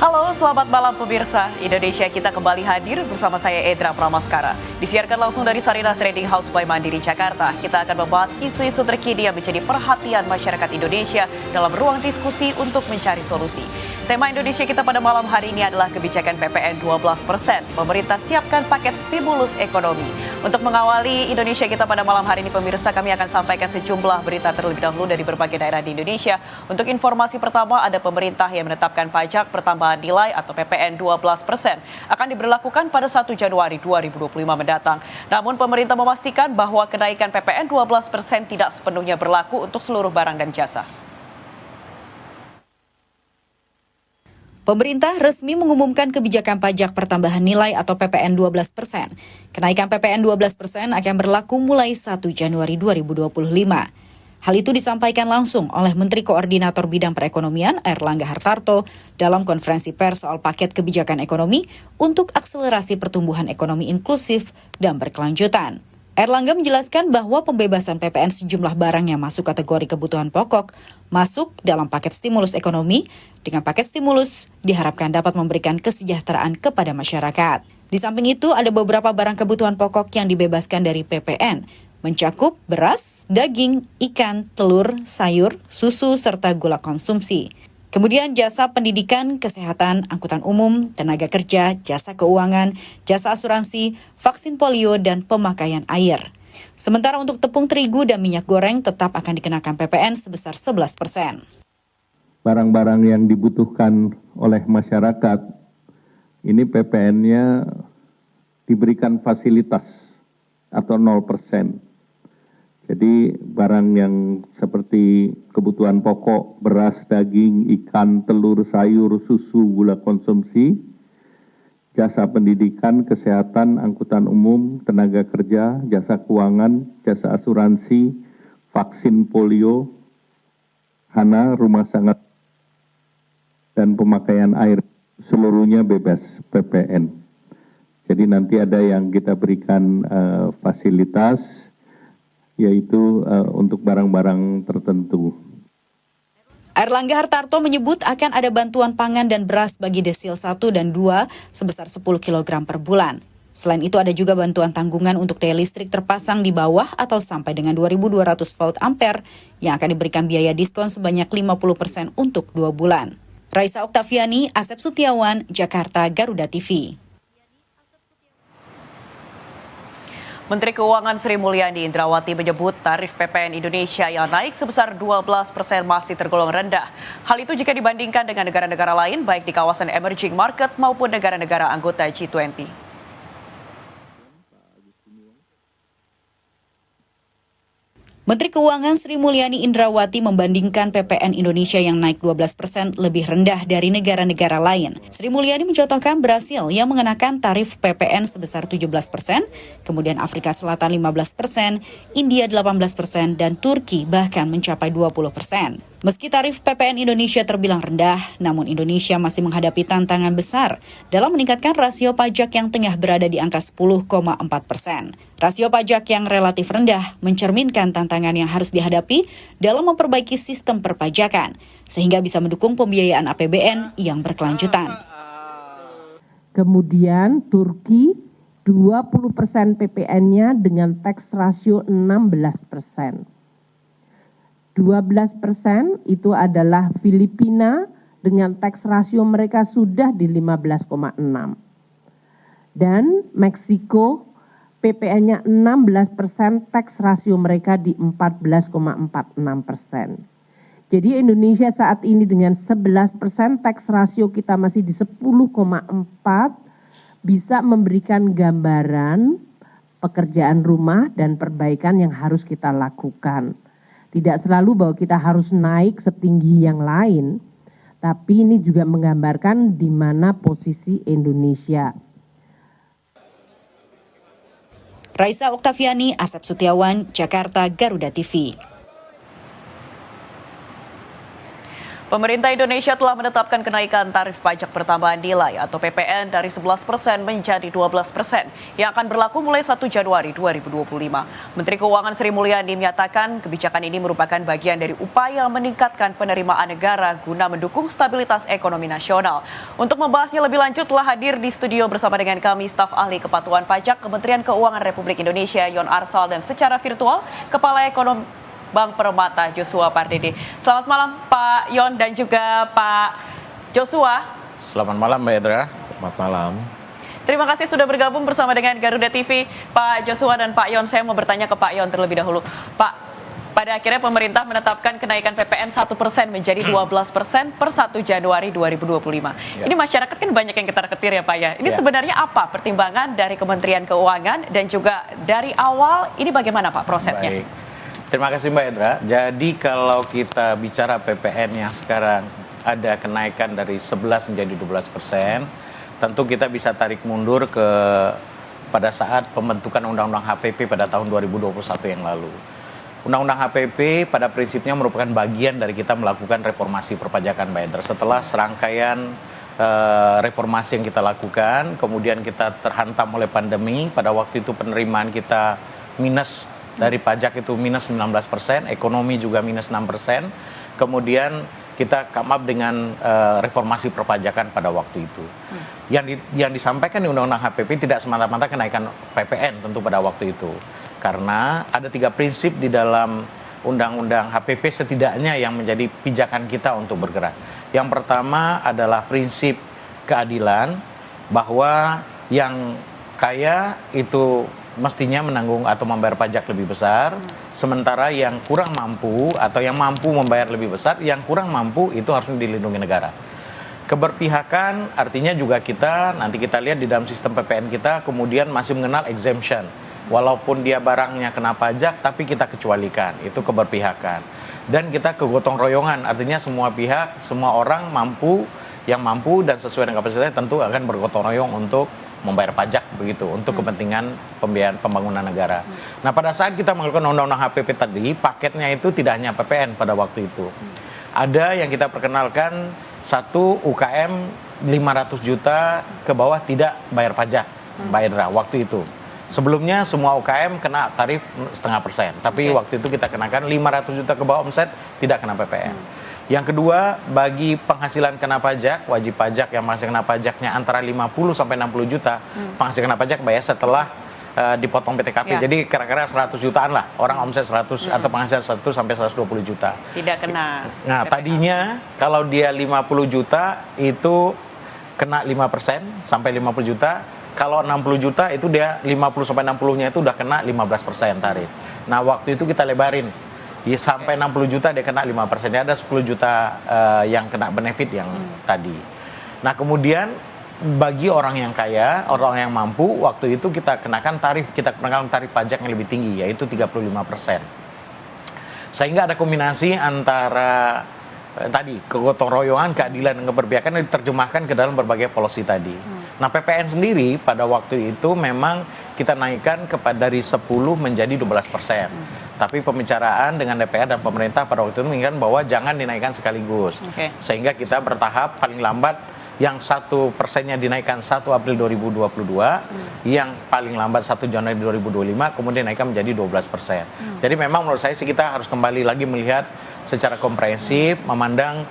Halo, selamat malam pemirsa. Indonesia kita kembali hadir bersama saya Edra Pramaskara. Disiarkan langsung dari Sarinah Trading House by Mandiri Jakarta. Kita akan membahas isu-isu terkini yang menjadi perhatian masyarakat Indonesia dalam ruang diskusi untuk mencari solusi. Tema Indonesia kita pada malam hari ini adalah kebijakan PPN 12%. Pemerintah siapkan paket stimulus ekonomi. Untuk mengawali Indonesia kita pada malam hari ini pemirsa, kami akan sampaikan sejumlah berita terlebih dahulu dari berbagai daerah di Indonesia. Untuk informasi pertama, ada pemerintah yang menetapkan pajak pertambahan nilai atau PPN 12% akan diberlakukan pada 1 Januari 2025 mendatang. Namun pemerintah memastikan bahwa kenaikan PPN 12% tidak sepenuhnya berlaku untuk seluruh barang dan jasa. Pemerintah resmi mengumumkan kebijakan pajak pertambahan nilai atau PPN 12%. Kenaikan PPN 12% akan berlaku mulai 1 Januari 2025. Hal itu disampaikan langsung oleh Menteri Koordinator Bidang Perekonomian Airlangga Hartarto dalam konferensi pers soal paket kebijakan ekonomi untuk akselerasi pertumbuhan ekonomi inklusif dan berkelanjutan. Airlangga menjelaskan bahwa pembebasan PPN sejumlah barang yang masuk kategori kebutuhan pokok masuk dalam paket stimulus ekonomi. Dengan paket stimulus diharapkan dapat memberikan kesejahteraan kepada masyarakat. Di samping itu ada beberapa barang kebutuhan pokok yang dibebaskan dari PPN, mencakup beras, daging, ikan, telur, sayur, susu, serta gula konsumsi. Kemudian jasa pendidikan, kesehatan, angkutan umum, tenaga kerja, jasa keuangan, jasa asuransi, vaksin polio, dan pemakaian air. Sementara untuk tepung terigu dan minyak goreng tetap akan dikenakan PPN sebesar 11%. Barang-barang yang dibutuhkan oleh masyarakat, ini PPN-nya diberikan fasilitas atau 0%. Jadi barang yang seperti kebutuhan pokok, beras, daging, ikan, telur, sayur, susu, gula konsumsi, jasa pendidikan, kesehatan, angkutan umum, tenaga kerja, jasa keuangan, jasa asuransi, vaksin polio, hana, rumah sangat, dan pemakaian air, seluruhnya bebas PPN. Jadi nanti ada yang kita berikan fasilitas, yaitu untuk barang-barang tertentu. Airlangga Hartarto menyebut akan ada bantuan pangan dan beras bagi desil 1 dan 2 sebesar 10 kg per bulan. Selain itu ada juga bantuan tanggungan untuk daya listrik terpasang di bawah atau sampai dengan 2.200 volt ampere yang akan diberikan biaya diskon sebanyak 50% untuk 2 bulan. Raisa Oktaviani, Asep Sutiawan, Jakarta, Garuda TV. Menteri Keuangan Sri Mulyani Indrawati menyebut tarif PPN Indonesia yang naik sebesar 12% masih tergolong rendah. Hal itu jika dibandingkan dengan negara-negara lain baik di kawasan emerging market maupun negara-negara anggota G20. Menteri Keuangan Sri Mulyani Indrawati membandingkan PPN Indonesia yang naik 12% lebih rendah dari negara-negara lain. Sri Mulyani mencontohkan Brasil yang mengenakan tarif PPN sebesar 17%, kemudian Afrika Selatan 15%, India 18%, dan Turki bahkan mencapai 20%. Meski tarif PPN Indonesia terbilang rendah, namun Indonesia masih menghadapi tantangan besar dalam meningkatkan rasio pajak yang tengah berada di angka 10,4%. Rasio pajak yang relatif rendah mencerminkan tantangan yang harus dihadapi dalam memperbaiki sistem perpajakan, sehingga bisa mendukung pembiayaan APBN yang berkelanjutan. Kemudian Turki 20% PPN-nya dengan tax ratio 16%. 12% itu adalah Filipina dengan tax ratio mereka sudah di 15,6. Dan Meksiko PPN-nya 16%, tax ratio mereka di 14,46%. Jadi Indonesia saat ini dengan 11%, tax ratio kita masih di 10,4, bisa memberikan gambaran pekerjaan rumah dan perbaikan yang harus kita lakukan. Tidak selalu bahwa kita harus naik setinggi yang lain, tapi ini juga menggambarkan di mana posisi Indonesia. Raisa Oktaviani, Asep Sutiawan, Jakarta, Garuda TV. Pemerintah Indonesia telah menetapkan kenaikan tarif pajak pertambahan nilai atau PPN dari 11% menjadi 12% yang akan berlaku mulai 1 Januari 2025. Menteri Keuangan Sri Mulyani menyatakan kebijakan ini merupakan bagian dari upaya meningkatkan penerimaan negara guna mendukung stabilitas ekonomi nasional. Untuk membahasnya lebih lanjut telah hadir di studio bersama dengan kami staf ahli Kepatuhan Pajak Kementerian Keuangan Republik Indonesia Yon Arsal dan secara virtual Kepala Ekonomi Bank Permata Joshua Pardede. Selamat malam Pak Yon dan juga Pak Joshua. Selamat malam Mbak Edra. Selamat malam. Terima kasih sudah bergabung bersama dengan Garuda TV. Pak Joshua dan Pak Yon, saya mau bertanya ke Pak Yon terlebih dahulu. Pak, pada akhirnya pemerintah menetapkan kenaikan PPN 1% menjadi 12% per 1 Januari 2025. Ya. Ini masyarakat kan banyak yang ketar-ketir ya Pak ya. Ini sebenarnya apa pertimbangan dari Kementerian Keuangan dan juga dari awal ini bagaimana Pak prosesnya? Baik. Terima kasih Mbak Edra. Jadi kalau kita bicara PPN yang sekarang ada kenaikan dari 11 menjadi 12%, tentu kita bisa tarik mundur pada saat pembentukan Undang-Undang HPP pada tahun 2021 yang lalu. Undang-Undang HPP pada prinsipnya merupakan bagian dari kita melakukan reformasi perpajakan Mbak Edra. Setelah serangkaian reformasi yang kita lakukan, kemudian kita terhantam oleh pandemi, pada waktu itu penerimaan kita minus dari pajak itu minus 19%, ekonomi juga minus 6%. Kemudian kita come up dengan reformasi perpajakan pada waktu itu. Yang disampaikan di Undang-Undang HPP tidak semata-mata kenaikan PPN tentu pada waktu itu. Karena ada 3 prinsip di dalam Undang-Undang HPP setidaknya yang menjadi pijakan kita untuk bergerak. Yang pertama adalah prinsip keadilan, bahwa yang kaya itu mestinya menanggung atau membayar pajak lebih besar, sementara yang kurang mampu atau yang mampu membayar lebih besar, yang kurang mampu itu harus dilindungi negara. Keberpihakan artinya juga nanti kita lihat di dalam sistem PPN kita kemudian masih mengenal exemption. Walaupun dia barangnya kena pajak, tapi kita kecualikan, itu keberpihakan. Dan kita kegotong royongan, artinya semua pihak, semua orang yang mampu dan sesuai dengan kapasitasnya tentu akan bergotong royong untuk membayar pajak begitu untuk kepentingan pembiayaan pembangunan negara. Nah pada saat kita melakukan Undang-Undang HPP tadi, paketnya itu tidak hanya PPN pada waktu itu. Ada yang kita perkenalkan satu UKM 500 juta ke bawah tidak bayar pajak, Mbak Edra, waktu itu. Sebelumnya semua UKM kena tarif 0,5%, tapi waktu itu kita kenakan 500 juta ke bawah omset tidak kena PPN. Yang kedua, bagi penghasilan kena pajak, wajib pajak yang masih kena pajaknya antara 50 sampai 60 juta, penghasilan kena pajak bayar setelah dipotong PTKP. Jadi kira-kira 100 jutaan lah, orang omset 100 atau penghasilan 100 sampai 120 juta. Tidak kena. Nah, tadinya kalau dia 50 juta itu kena 5% sampai 50 juta. Kalau 60 juta itu dia 50 sampai 60-nya itu udah kena 15% tarif. Nah, waktu itu kita lebarin. Sampai 60 juta dia kena 5%. Ada 10 juta yang kena benefit yang tadi. Nah kemudian bagi orang yang kaya, orang yang mampu, waktu itu kita kenakan tarif pajak yang lebih tinggi, yaitu 35%. Sehingga ada kombinasi antara tadi kegotong royongan, keadilan dan keberpihakan yang diterjemahkan ke dalam berbagai policy tadi. Nah PPN sendiri pada waktu itu memang kita naikkan dari 10 menjadi 12%. Tapi pembicaraan dengan DPR dan pemerintah pada waktu itu menginginkan bahwa jangan dinaikkan sekaligus. Sehingga kita bertahap paling lambat yang 1%-nya dinaikkan 1 April 2022, yang paling lambat 1 Januari 2025, kemudian naikkan menjadi 12%. Jadi memang menurut saya sih kita harus kembali lagi melihat secara komprehensif, memandang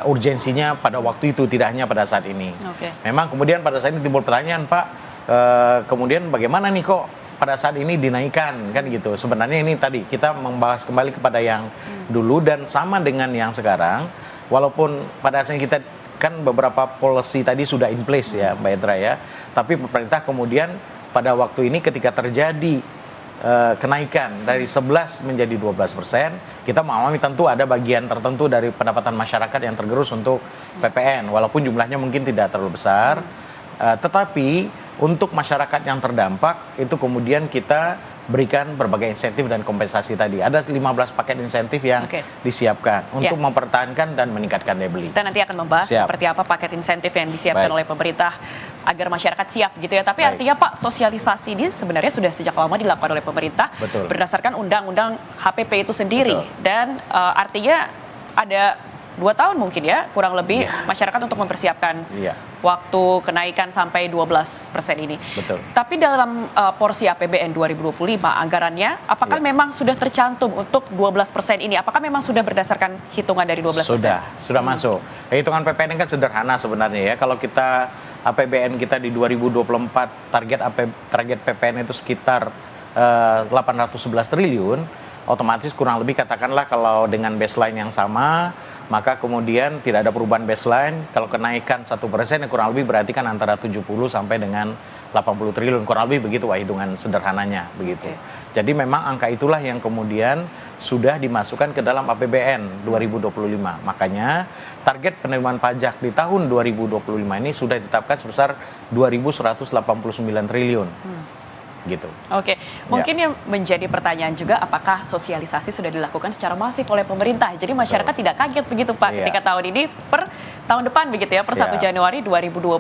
urgensinya pada waktu itu, tidak hanya pada saat ini. Memang kemudian pada saat ini timbul pertanyaan, Pak, kemudian bagaimana nih kok pada saat ini dinaikkan, kan gitu. Sebenarnya ini tadi kita membahas kembali kepada yang dulu dan sama dengan yang sekarang, walaupun pada saat kita kan beberapa policy tadi sudah in place ya Mbak Edra ya, tapi pemerintah kemudian pada waktu ini ketika terjadi kenaikan dari 11 menjadi 12%, kita mengalami tentu ada bagian tertentu dari pendapatan masyarakat yang tergerus untuk PPN, walaupun jumlahnya mungkin tidak terlalu besar, tetapi untuk masyarakat yang terdampak itu kemudian kita berikan berbagai insentif dan kompensasi tadi. Ada 15 paket insentif yang disiapkan untuk mempertahankan dan meningkatkan daya beli. Kita nanti akan membahas seperti apa paket insentif yang disiapkan oleh pemerintah agar masyarakat siap gitu ya. Tapi artinya Pak, sosialisasi ini sebenarnya sudah sejak lama dilakukan oleh pemerintah berdasarkan Undang-Undang HPP itu sendiri. Dan artinya ada 2 tahun mungkin ya, kurang lebih masyarakat untuk mempersiapkan waktu kenaikan sampai 12% ini. Betul. Tapi dalam porsi APBN 2025 anggarannya, apakah memang sudah tercantum untuk 12% ini? Apakah memang sudah berdasarkan hitungan dari 12%? Sudah masuk. Hitungan PPN kan sederhana sebenarnya ya. Kalau kita APBN kita di 2024 target PPN itu sekitar 811 triliun, otomatis kurang lebih katakanlah kalau dengan baseline yang sama, maka kemudian tidak ada perubahan baseline. Kalau kenaikan 1% yang kurang lebih berarti kan antara 70 sampai dengan 80 triliun, kurang lebih begitu hitungan sederhananya begitu. Jadi memang angka itulah yang kemudian sudah dimasukkan ke dalam APBN 2025. Makanya target penerimaan pajak di tahun 2025 ini sudah ditetapkan sebesar 2.189 triliun. Gitu. Oke, mungkin yang menjadi pertanyaan juga apakah sosialisasi sudah dilakukan secara masif oleh pemerintah. Jadi masyarakat tidak kaget begitu Pak ketika tahun ini per tahun depan begitu ya, per 1 Januari 2025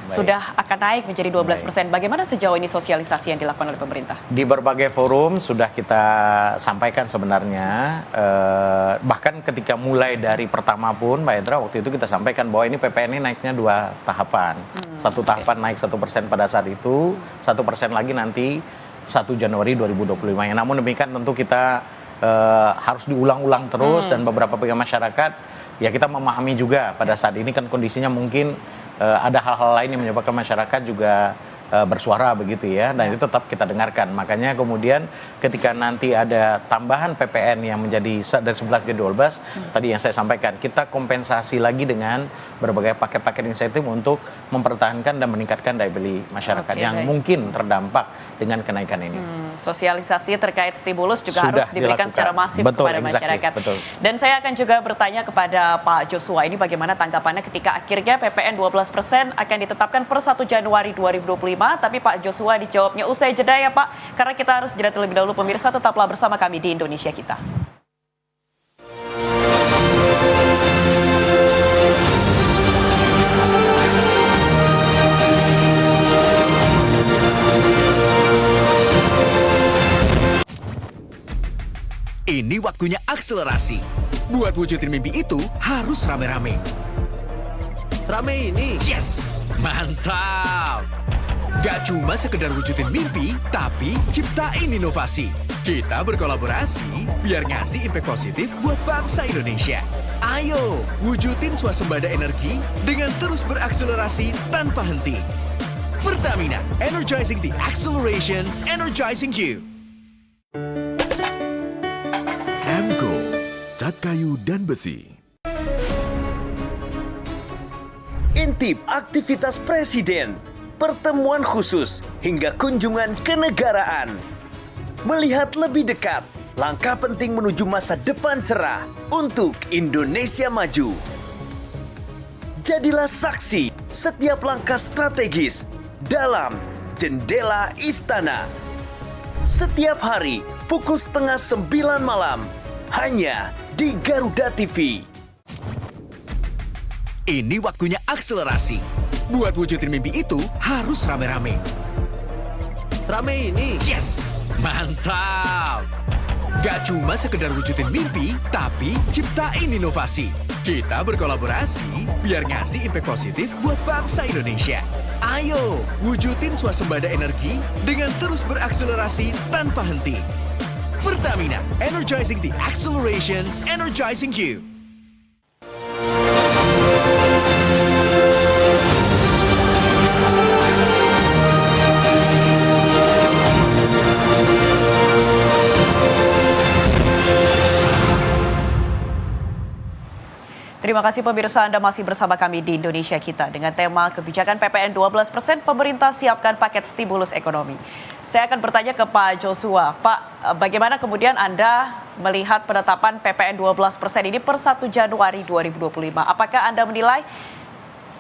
sudah akan naik menjadi 12%. Bagaimana sejauh ini sosialisasi yang dilakukan oleh pemerintah? Di berbagai forum sudah kita sampaikan sebenarnya, bahkan ketika mulai dari pertama pun Mbak Edra waktu itu kita sampaikan bahwa ini PPN ini naiknya 2 tahapan. Satu tahapan naik 1% pada saat itu, 1% lagi nanti 1 Januari 2025. Namun demikian tentu kita harus diulang-ulang terus dan beberapa pihak masyarakat ya kita memahami juga pada saat ini kan kondisinya mungkin ada hal-hal lain yang menyebabkan masyarakat juga bersuara begitu ya, dan itu tetap kita dengarkan. Makanya kemudian ketika nanti ada tambahan PPN yang menjadi dari 11 ke 12, tadi yang saya sampaikan, kita kompensasi lagi dengan berbagai paket-paket insentif untuk mempertahankan dan meningkatkan daya beli masyarakat yang mungkin terdampak dengan kenaikan ini. Sosialisasi terkait stimulus juga Sudah harus diberikan dilakukan secara masif kepada masyarakat. Dan saya akan juga bertanya kepada Pak Joshua, ini bagaimana tanggapannya ketika akhirnya PPN 12% akan ditetapkan per 1 Januari 2025, tapi Pak Joshua dijawabnya usai jeda ya Pak, karena kita harus jeda terlebih dahulu. Pemirsa, tetaplah bersama kami di Indonesia Kita. Ini waktunya akselerasi. Buat wujudin mimpi itu harus rame-rame. Rame ini? Yes! Mantap! Gak cuma sekedar wujudin mimpi, tapi ciptain inovasi. Kita berkolaborasi biar ngasih impact positif buat bangsa Indonesia. Ayo, wujudin swasembada energi dengan terus berakselerasi tanpa henti. Pertamina, energizing the acceleration, energizing you. Emco, cat kayu dan besi. Intip aktivitas Presiden, pertemuan khusus hingga kunjungan kenegaraan. Melihat lebih dekat langkah penting menuju masa depan cerah untuk Indonesia maju. Jadilah saksi setiap langkah strategis dalam Jendela Istana. Setiap hari pukul 8:30 malam hanya di Garuda TV. Ini waktunya akselerasi. Buat wujudin mimpi itu harus rame-rame. Rame ini? Yes! Mantap! Gak cuma sekedar wujudin mimpi, tapi ciptain inovasi. Kita berkolaborasi biar ngasih impact positif buat bangsa Indonesia. Ayo, wujudin swasembada energi dengan terus berakselerasi tanpa henti. Pertamina, energizing the acceleration, energizing you. Terima kasih pemirsa, Anda masih bersama kami di Indonesia Kita dengan tema kebijakan PPN 12%, pemerintah siapkan paket stimulus ekonomi. Saya akan bertanya ke Pak Joshua. Pak, bagaimana kemudian Anda melihat penetapan PPN 12% ini per 1 Januari 2025? Apakah Anda menilai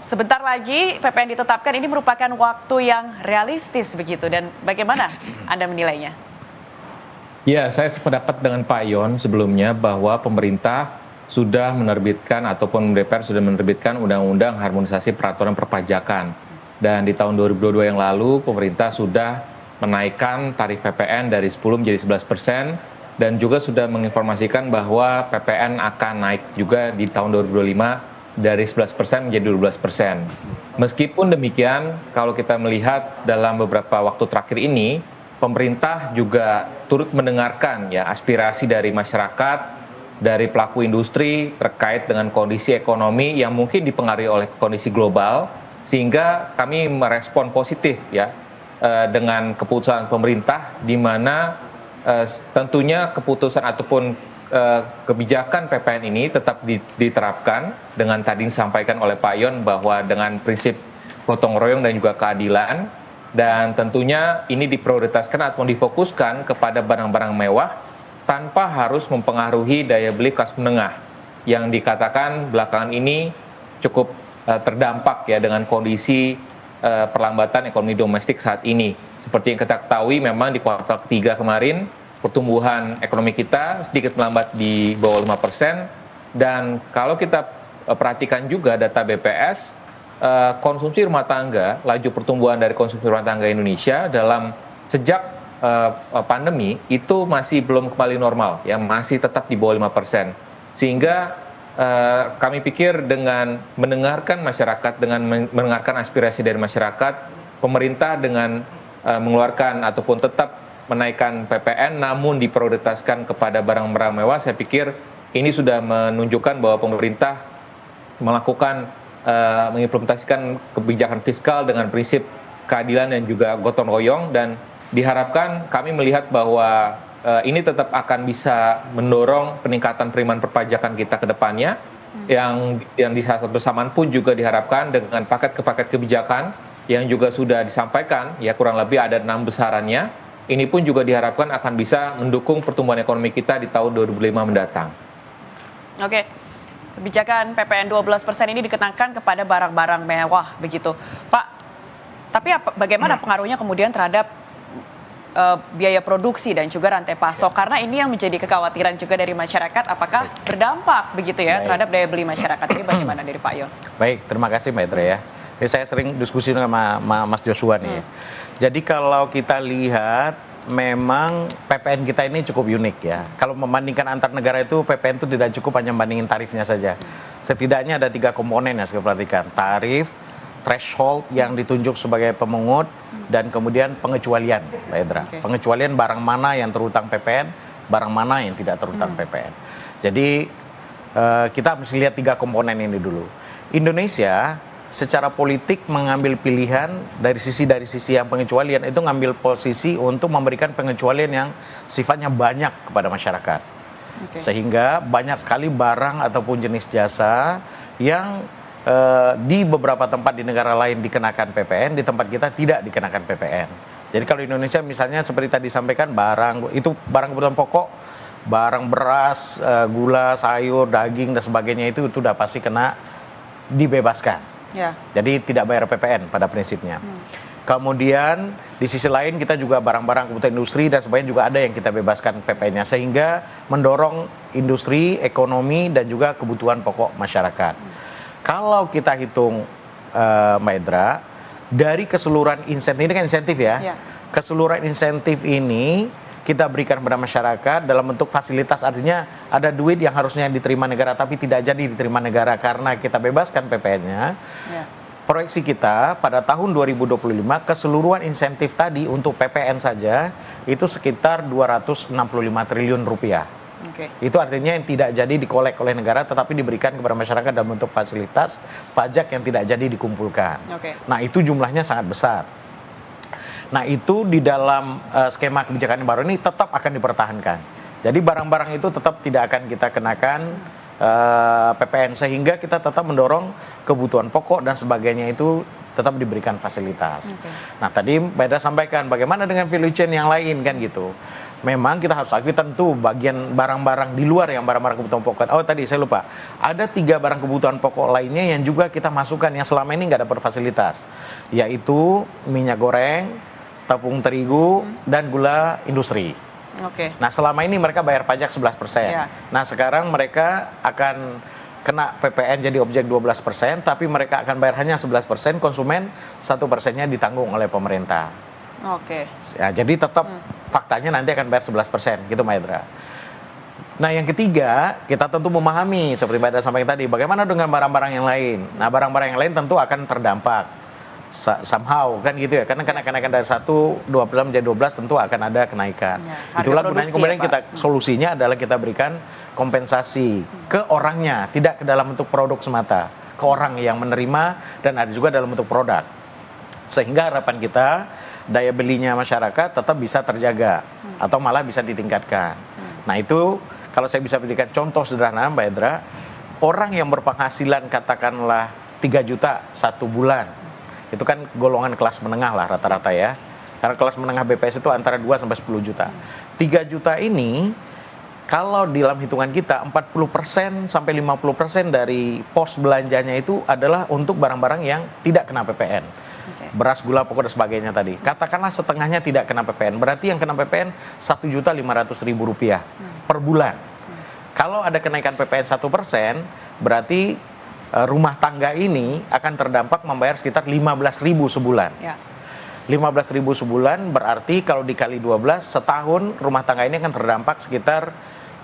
sebentar lagi PPN ditetapkan ini merupakan waktu yang realistis begitu? Dan bagaimana Anda menilainya? Ya, saya sependapat dengan Pak Yon sebelumnya bahwa pemerintah sudah menerbitkan ataupun DPR sudah menerbitkan Undang-Undang Harmonisasi Peraturan Perpajakan. Dan di tahun 2022 yang lalu pemerintah sudah menaikkan tarif PPN dari 10 menjadi 11%, dan juga sudah menginformasikan bahwa PPN akan naik juga di tahun 2025 dari 11% menjadi 12%. Meskipun demikian, kalau kita melihat dalam beberapa waktu terakhir ini, pemerintah juga turut mendengarkan ya aspirasi dari masyarakat, dari pelaku industri terkait dengan kondisi ekonomi yang mungkin dipengaruhi oleh kondisi global, sehingga kami merespon positif ya dengan keputusan pemerintah, di mana tentunya keputusan ataupun kebijakan PPN ini tetap diterapkan dengan tadi disampaikan oleh Pak Yon bahwa dengan prinsip gotong royong dan juga keadilan, dan tentunya ini diprioritaskan atau difokuskan kepada barang-barang mewah tanpa harus mempengaruhi daya beli kelas menengah yang dikatakan belakangan ini cukup terdampak ya dengan kondisi perlambatan ekonomi domestik saat ini. Seperti yang kita ketahui, memang di kuartal ketiga kemarin pertumbuhan ekonomi kita sedikit melambat di bawah 5%, dan kalau kita perhatikan juga data BPS, konsumsi rumah tangga, laju pertumbuhan dari konsumsi rumah tangga Indonesia dalam sejak pandemi itu masih belum kembali normal, ya masih tetap di bawah 5%. Sehingga kami pikir dengan mendengarkan masyarakat, dengan mendengarkan aspirasi dari masyarakat, pemerintah dengan mengeluarkan ataupun tetap menaikkan PPN namun diprioritaskan kepada barang-barang mewah, saya pikir ini sudah menunjukkan bahwa pemerintah melakukan mengimplementasikan kebijakan fiskal dengan prinsip keadilan dan juga gotong royong, dan diharapkan kami melihat bahwa ini tetap akan bisa mendorong peningkatan penerimaan perpajakan kita ke depannya, yang di saat bersamaan pun juga diharapkan dengan paket kebijakan yang juga sudah disampaikan, ya kurang lebih ada 6 besarannya. Ini pun juga diharapkan akan bisa mendukung pertumbuhan ekonomi kita di tahun 2005 mendatang. Oke, kebijakan PPN 12% ini dikenakan kepada barang-barang mewah, begitu. Pak, tapi bagaimana pengaruhnya kemudian terhadap biaya produksi dan juga rantai pasok? Karena ini yang menjadi kekhawatiran juga dari masyarakat, apakah berdampak begitu ya terhadap daya beli masyarakat ini, bagaimana dari Pak Yon? Baik, terima kasih Mbak Edra ya. Ini saya sering diskusi sama Mas Joshua nih. Jadi kalau kita lihat memang PPN kita ini cukup unik ya. Kalau membandingkan antar negara itu PPN itu tidak cukup hanya bandingin tarifnya saja. Setidaknya ada 3 komponen yang saya perhatikan. Tarif, threshold yang ditunjuk sebagai pemungut, dan kemudian pengecualian, Mbak Edra. Pengecualian barang mana yang terutang PPN, barang mana yang tidak terutang PPN. Jadi kita mesti lihat 3 komponen ini dulu. Indonesia secara politik mengambil pilihan dari sisi yang pengecualian itu, ngambil posisi untuk memberikan pengecualian yang sifatnya banyak kepada masyarakat. Sehingga banyak sekali barang ataupun jenis jasa yang di beberapa tempat di negara lain dikenakan PPN, di tempat kita tidak dikenakan PPN. Jadi kalau Indonesia misalnya seperti tadi disampaikan, barang kebutuhan pokok, barang beras, gula, sayur, daging dan sebagainya itu sudah pasti kena dibebaskan. Jadi tidak bayar PPN pada prinsipnya. Kemudian di sisi lain kita juga barang-barang kebutuhan industri dan sebagainya juga ada yang kita bebaskan PPN-nya, sehingga mendorong industri, ekonomi dan juga kebutuhan pokok masyarakat. Kalau kita hitung Mbak Edra, dari keseluruhan insentif, ini kan insentif ya, keseluruhan insentif ini kita berikan kepada masyarakat dalam bentuk fasilitas, artinya ada duit yang harusnya diterima negara tapi tidak jadi diterima negara karena kita bebaskan PPN-nya. Proyeksi kita pada tahun 2025 keseluruhan insentif tadi untuk PPN saja itu sekitar 265 triliun rupiah. Itu artinya yang tidak jadi dikolek oleh negara tetapi diberikan kepada masyarakat dalam bentuk fasilitas pajak yang tidak jadi dikumpulkan. Nah itu jumlahnya sangat besar. Nah itu di dalam skema kebijakan yang baru ini tetap akan dipertahankan. Jadi barang-barang itu tetap tidak akan kita kenakan PPN, sehingga kita tetap mendorong kebutuhan pokok dan sebagainya itu tetap diberikan fasilitas. Nah tadi Mbak Eda sampaikan bagaimana dengan value chain yang lain kan gitu. Memang kita harus akui tentu bagian barang-barang di luar yang barang-barang kebutuhan pokok. Oh tadi saya lupa, ada 3 barang kebutuhan pokok lainnya yang juga kita masukkan yang selama ini nggak dapat fasilitas, yaitu minyak goreng, tepung terigu, dan gula industri. Nah selama ini mereka bayar pajak 11%. Nah sekarang mereka akan kena PPN jadi objek 12%, tapi mereka akan bayar hanya 11%, konsumen 1%-nya ditanggung oleh pemerintah. Ya, jadi tetap faktanya nanti akan bayar 11%, gitu Mbak Edra. Nah yang ketiga, kita tentu memahami seperti Mbak Edra sampaikan tadi, bagaimana dengan barang-barang yang lain. Nah barang-barang yang lain tentu akan terdampak somehow kan gitu ya, karena kenaikan dari 2% menjadi 12 tentu akan ada kenaikan. Ya, Itulah gunanya kemudian kita solusinya adalah kita berikan kompensasi ke orangnya, tidak ke dalam bentuk produk semata, ke orang yang menerima dan ada juga dalam bentuk produk. Sehingga harapan kita daya belinya masyarakat tetap bisa terjaga atau malah bisa ditingkatkan. Nah itu kalau saya bisa berikan contoh sederhana Mbak Edra, orang yang berpenghasilan katakanlah 3 juta 1 bulan, itu kan golongan kelas menengah lah rata-rata ya. Karena kelas menengah BPS itu antara 2 sampai 10 juta. 3 juta ini kalau di dalam hitungan kita 40% sampai 50% dari pos belanjanya itu adalah untuk barang-barang yang tidak kena PPN. Beras, gula pokok dan sebagainya tadi. Katakanlah setengahnya tidak kena PPN. Berarti yang kena PPN Rp1.500.000 per bulan. Kalau ada kenaikan PPN 1%, berarti rumah tangga ini akan terdampak membayar sekitar 15.000 sebulan. Ya. 15.000 sebulan berarti kalau dikali 12 setahun rumah tangga ini akan terdampak sekitar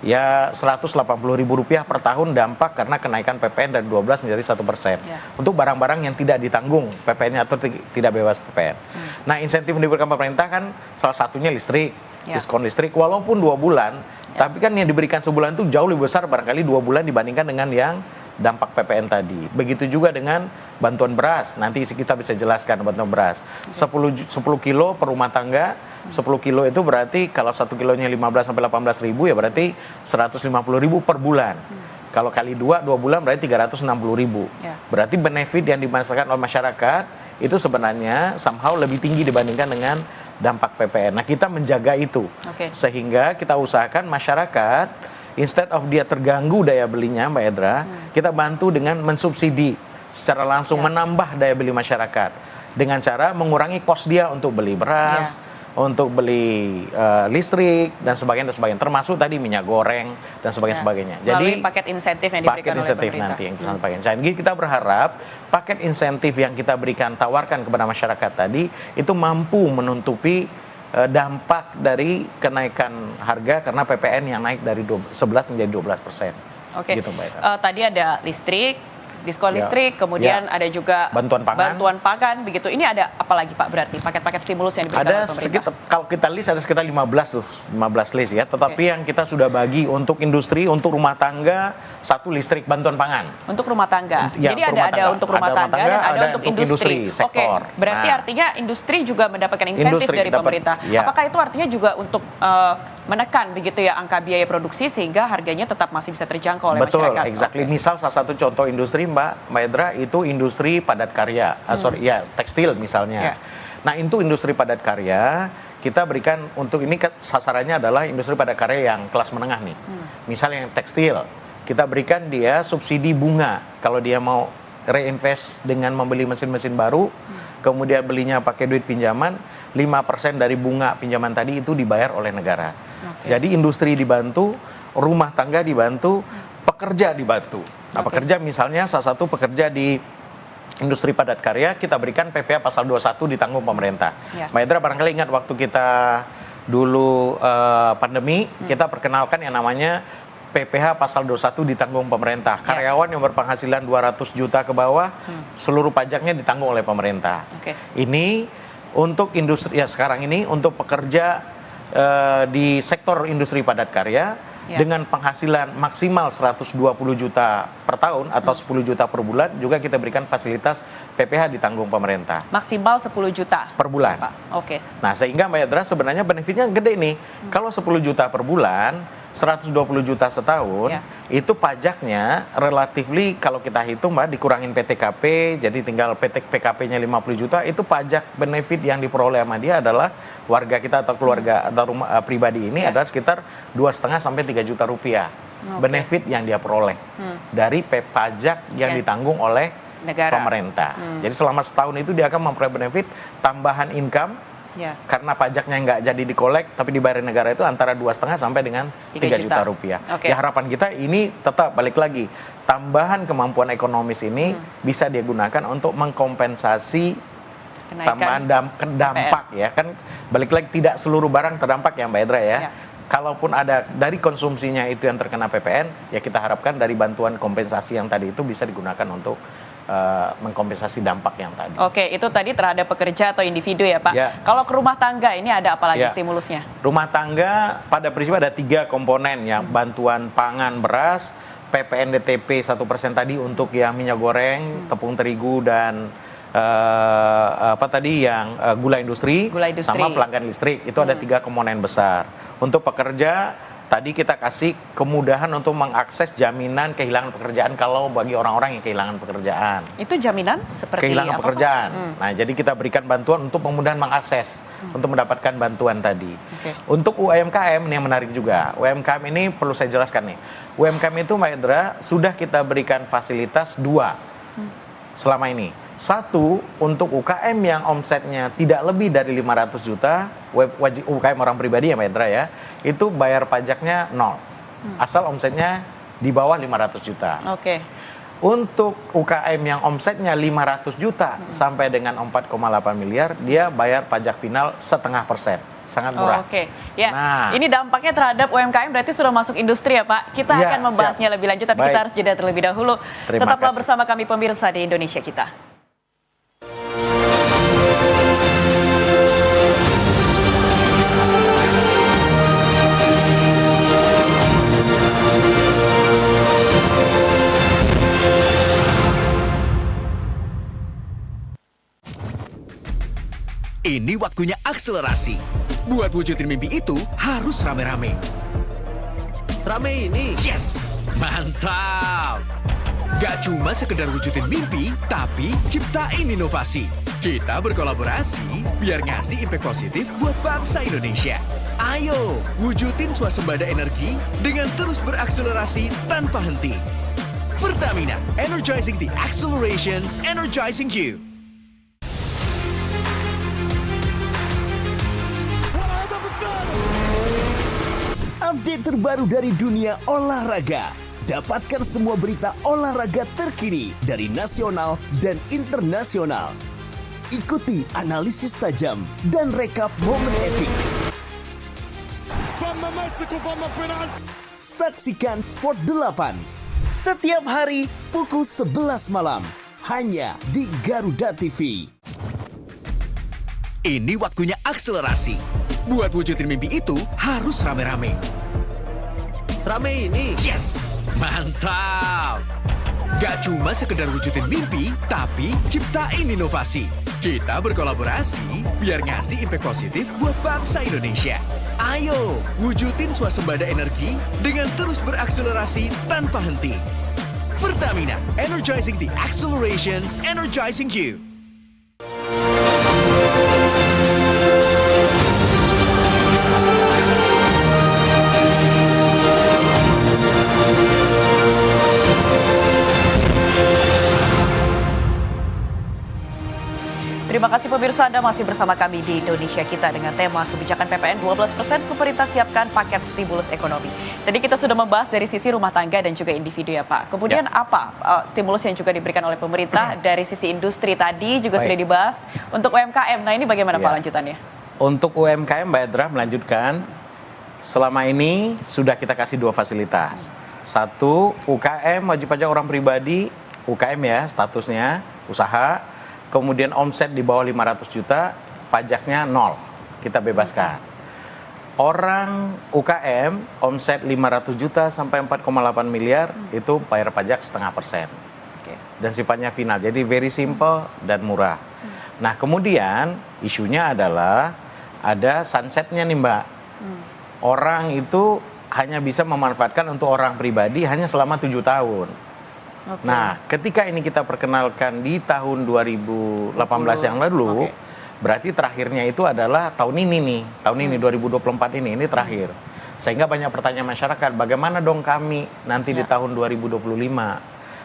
ya Rp180.000 per tahun dampak karena kenaikan PPN dari 12 menjadi 1%. Ya. Untuk barang-barang yang tidak ditanggung PPN-nya atau tidak bebas PPN. Nah insentif yang diberikan pemerintah kan salah satunya listrik, diskon listrik walaupun 2 bulan, tapi kan yang diberikan sebulan itu jauh lebih besar barangkali 2 bulan dibandingkan dengan yang dampak PPN tadi. Begitu juga dengan bantuan beras. Nanti kita bisa jelaskan bantuan beras. 10 kilo per rumah tangga, 10 kilo itu berarti kalau 1 kilonya 15 sampai 18.000 ya berarti 150.000 per bulan. Kalau kali 2 bulan berarti 360.000. Berarti benefit yang dirasakan oleh masyarakat itu sebenarnya somehow lebih tinggi dibandingkan dengan dampak PPN. Nah, kita menjaga itu. Sehingga kita usahakan masyarakat instead of dia terganggu daya belinya Mbak Edra, kita bantu dengan mensubsidi secara langsung menambah daya beli masyarakat dengan cara mengurangi kos dia untuk beli beras, untuk beli listrik dan sebagainya, termasuk tadi minyak goreng dan sebagainya. Jadi paket insentif yang diberikan oleh pemerintah. Nanti yang kita sampaikan. Jadi kita berharap paket insentif yang kita berikan tawarkan kepada masyarakat tadi itu mampu menutupi dampak dari kenaikan harga karena PPN yang naik dari 11 menjadi 12%. Gitu, Mbak Ira. Tadi ada listrik, diskon listrik, kemudian ada juga bantuan pangan begitu. Ini ada apa lagi Pak berarti paket-paket stimulus yang diberikan oleh pemerintah? Kalau kita list ada sekitar 15 list ya, tetapi yang kita sudah bagi untuk industri, untuk rumah tangga, satu listrik bantuan pangan. Untuk rumah tangga. Jadi ada untuk rumah tangga dan ada untuk industri sektor. Berarti artinya industri juga mendapatkan insentif dari pemerintah. Apakah itu artinya juga untuk menekan begitu ya angka biaya produksi sehingga harganya tetap masih bisa terjangkau oleh masyarakat? Betul, exactly. Misal salah satu contoh industri Mbak Edra itu industri padat karya, tekstil misalnya. Nah itu industri padat karya kita berikan untuk ini sasarannya adalah industri padat karya yang kelas menengah nih. Misalnya yang tekstil, kita berikan dia subsidi bunga kalau dia mau reinvest dengan membeli mesin-mesin baru, kemudian belinya pakai duit pinjaman, 5% dari bunga pinjaman tadi itu dibayar oleh negara. Jadi industri dibantu, rumah tangga dibantu, pekerja dibantu. Nah pekerja misalnya salah satu pekerja di industri padat karya kita berikan PPh pasal 21 ditanggung pemerintah. Mbak Edra barangkali ingat waktu kita dulu pandemi kita perkenalkan yang namanya PPh pasal 21 ditanggung pemerintah. Karyawan yang berpenghasilan 200 juta ke bawah seluruh pajaknya ditanggung oleh pemerintah. Ini untuk industri sekarang ini untuk pekerja di sektor industri padat karya dengan penghasilan maksimal 120 juta per tahun atau 10 juta per bulan juga kita berikan fasilitas PPh ditanggung pemerintah. Maksimal 10 juta per bulan. Nah, sehingga Mbak Edra sebenarnya benefitnya gede nih. Kalau 10 juta per bulan, 120 juta setahun, itu pajaknya relatifly kalau kita hitung Mbak dikurangin PTKP, jadi tinggal PKP-nya 50 juta, itu pajak benefit yang diperoleh sama dia adalah warga kita atau keluarga atau rumah pribadi ini adalah sekitar 2,5 sampai 3 juta rupiah. Benefit yang dia peroleh dari pajak yang ditanggung oleh negara, pemerintah. Jadi selama setahun itu dia akan memperoleh benefit tambahan income. Karena pajaknya nggak jadi dikolek tapi dibayar negara itu antara 2,5 sampai dengan 3 juta rupiah. Ya harapan kita ini tetap balik lagi tambahan kemampuan ekonomis ini bisa dia gunakan untuk mengkompensasi tambahan dampak ya kan, balik lagi tidak seluruh barang terdampak ya Mbak Edra ya. Kalaupun ada dari konsumsinya itu yang terkena PPN, ya kita harapkan dari bantuan kompensasi yang tadi itu bisa digunakan untuk mengkompensasi dampak yang tadi. Oke, itu tadi terhadap pekerja atau individu ya Pak. Ya. Kalau ke rumah tangga ini ada apa lagi stimulusnya? Rumah tangga pada prinsipnya ada 3 komponen ya, bantuan pangan beras, PPN DTP 1% tadi untuk yang minyak goreng, tepung terigu dan gula industri, sama pelanggan listrik. Itu ada 3 komponen besar. Untuk pekerja tadi kita kasih kemudahan untuk mengakses jaminan kehilangan pekerjaan kalau bagi orang-orang yang kehilangan pekerjaan. Itu jaminan seperti kehilangan apa, pekerjaan. Pak? Nah, jadi kita berikan bantuan untuk kemudahan mengakses untuk mendapatkan bantuan tadi. Untuk UMKM ini yang menarik juga. UMKM ini perlu saya jelaskan nih. UMKM itu Mbak Edra sudah kita berikan fasilitas 2 selama ini. 1 untuk UKM yang omsetnya tidak lebih dari 500 juta, wajib UKM orang pribadi ya Mbak Edra ya, itu bayar pajaknya 0. Asal omsetnya di bawah 500 juta. Untuk UKM yang omsetnya 500 juta sampai dengan 4,8 miliar, dia bayar pajak final 0,5%. Sangat murah. Ya, ini dampaknya terhadap UMKM berarti sudah masuk industri ya Pak. Kita akan membahasnya lebih lanjut, tapi kita harus jeda terlebih dahulu. Tetaplah bersama kami pemirsa di Indonesia Kita. Ini waktunya akselerasi. Buat wujudin mimpi itu harus rame-rame. Rame ini. Yes! Mantap! Gak cuma sekedar wujudin mimpi, tapi ciptain inovasi. Kita berkolaborasi biar ngasih impact positif buat bangsa Indonesia. Ayo, wujudin swasembada energi dengan terus berakselerasi tanpa henti. Pertamina, energizing the acceleration, energizing you. Update terbaru dari dunia olahraga. Dapatkan semua berita olahraga terkini dari nasional dan internasional. Ikuti analisis tajam dan rekap momen epik. Saksikan Sport 8 setiap hari pukul 11 malam hanya di Garuda TV. Ini waktunya akselerasi. Buat wujudin mimpi itu harus rame-rame. Rame ini. Yes! Mantap! Gak cuma sekedar wujudin mimpi, tapi ciptain inovasi. Kita berkolaborasi biar ngasih impact positif buat bangsa Indonesia. Ayo, wujudin swasembada energi dengan terus berakselerasi tanpa henti. Pertamina, energizing the acceleration, energizing you. Terima kasih pemirsa, Anda masih bersama kami di Indonesia Kita dengan tema kebijakan PPN 12%, pemerintah siapkan paket stimulus ekonomi. Tadi kita sudah membahas dari sisi rumah tangga dan juga individu ya Pak. Kemudian apa stimulus yang juga diberikan oleh pemerintah dari sisi industri tadi juga sudah dibahas. Untuk UMKM, nah ini bagaimana Pak lanjutannya? Untuk UMKM Mbak Edra melanjutkan, selama ini sudah kita kasih 2 fasilitas. 1, UKM wajib pajak orang pribadi, UKM ya statusnya, usaha. Kemudian omset di bawah 500 juta, pajaknya 0, kita bebaskan. Orang UKM, omset 500 juta sampai 4,8 miliar, itu bayar pajak 0,5%. Dan sifatnya final, jadi very simple dan murah. Nah kemudian isunya adalah, ada sunsetnya nih Mbak. Orang itu hanya bisa memanfaatkan untuk orang pribadi hanya selama 7 tahun. Nah, ketika ini kita perkenalkan di tahun 2018 yang lalu, berarti terakhirnya itu adalah tahun ini nih, tahun ini 2024 ini terakhir. Sehingga banyak pertanyaan masyarakat, bagaimana dong kami nanti di tahun 2025?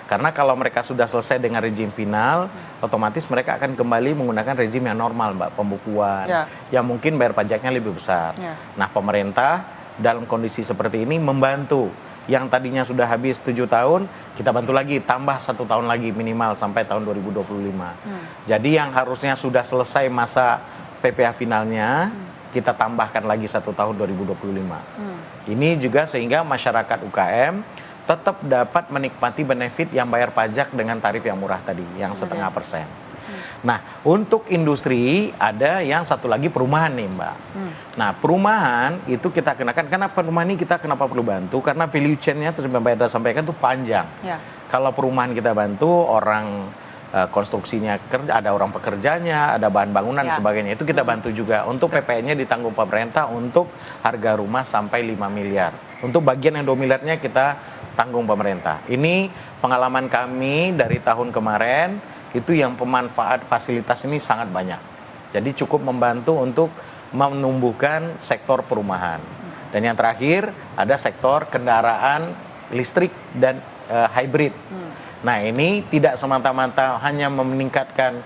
Karena kalau mereka sudah selesai dengan rezim final, otomatis mereka akan kembali menggunakan rezim yang normal, Mbak, pembukuan, yang mungkin bayar pajaknya lebih besar. Nah, pemerintah dalam kondisi seperti ini membantu yang tadinya sudah habis 7 tahun, kita bantu lagi tambah 1 tahun lagi minimal sampai tahun 2025. Jadi yang harusnya sudah selesai masa PPh finalnya, kita tambahkan lagi 1 tahun 2025. Ini juga sehingga masyarakat UKM tetap dapat menikmati benefit yang bayar pajak dengan tarif yang murah tadi, yang 0,5%. Nah, untuk industri ada yang satu lagi perumahan nih, Mbak. Nah, perumahan itu kita kenakan, karena perumahan ini kita kenapa perlu bantu? Karena value chain-nya, terus Mbak Edra sampaikan, itu panjang. Ya. Kalau perumahan kita bantu, orang konstruksinya ada orang pekerjanya, ada bahan bangunan dan sebagainya. Itu kita bantu juga. Untuk PPN-nya ditanggung pemerintah untuk harga rumah sampai 5 miliar. Untuk bagian yang 2 miliarnya kita tanggung pemerintah. Ini pengalaman kami dari tahun kemarin, itu yang pemanfaat fasilitas ini sangat banyak. Jadi cukup membantu untuk menumbuhkan sektor perumahan. Dan yang terakhir ada sektor kendaraan listrik dan hybrid. Nah, ini tidak semata-mata hanya meningkatkan